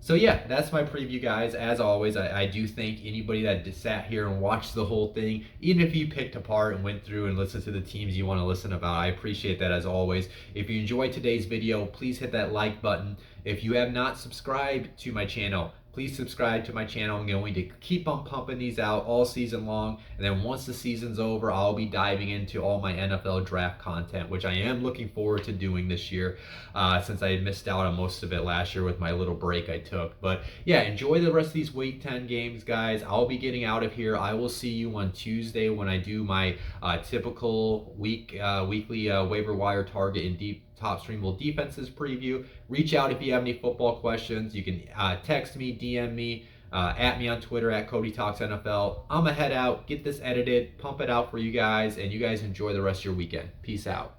So yeah, that's my preview, guys. As always, I do thank anybody that sat here and watched the whole thing, even if you picked apart and went through and listened to the teams you want to listen about. I appreciate that as always. If you enjoyed today's video, please hit that like button. If you have not subscribed to my channel, please subscribe to my channel. I'm going to keep on pumping these out all season long. And then once the season's over, I'll be diving into all my NFL draft content, which I am looking forward to doing this year, since I missed out on most of it last year with my little break I took. But yeah, enjoy the rest of these Week 10 games, guys. I'll be getting out of here. I will see you on Tuesday when I do my typical weekly waiver wire target and deep top streamable defenses preview. Reach out if you have any football questions. You can text me, DM me, at me on Twitter at Cody Talks NFL. I'm gonna head out, get this edited, pump it out for you guys, and you guys enjoy the rest of your weekend. Peace out.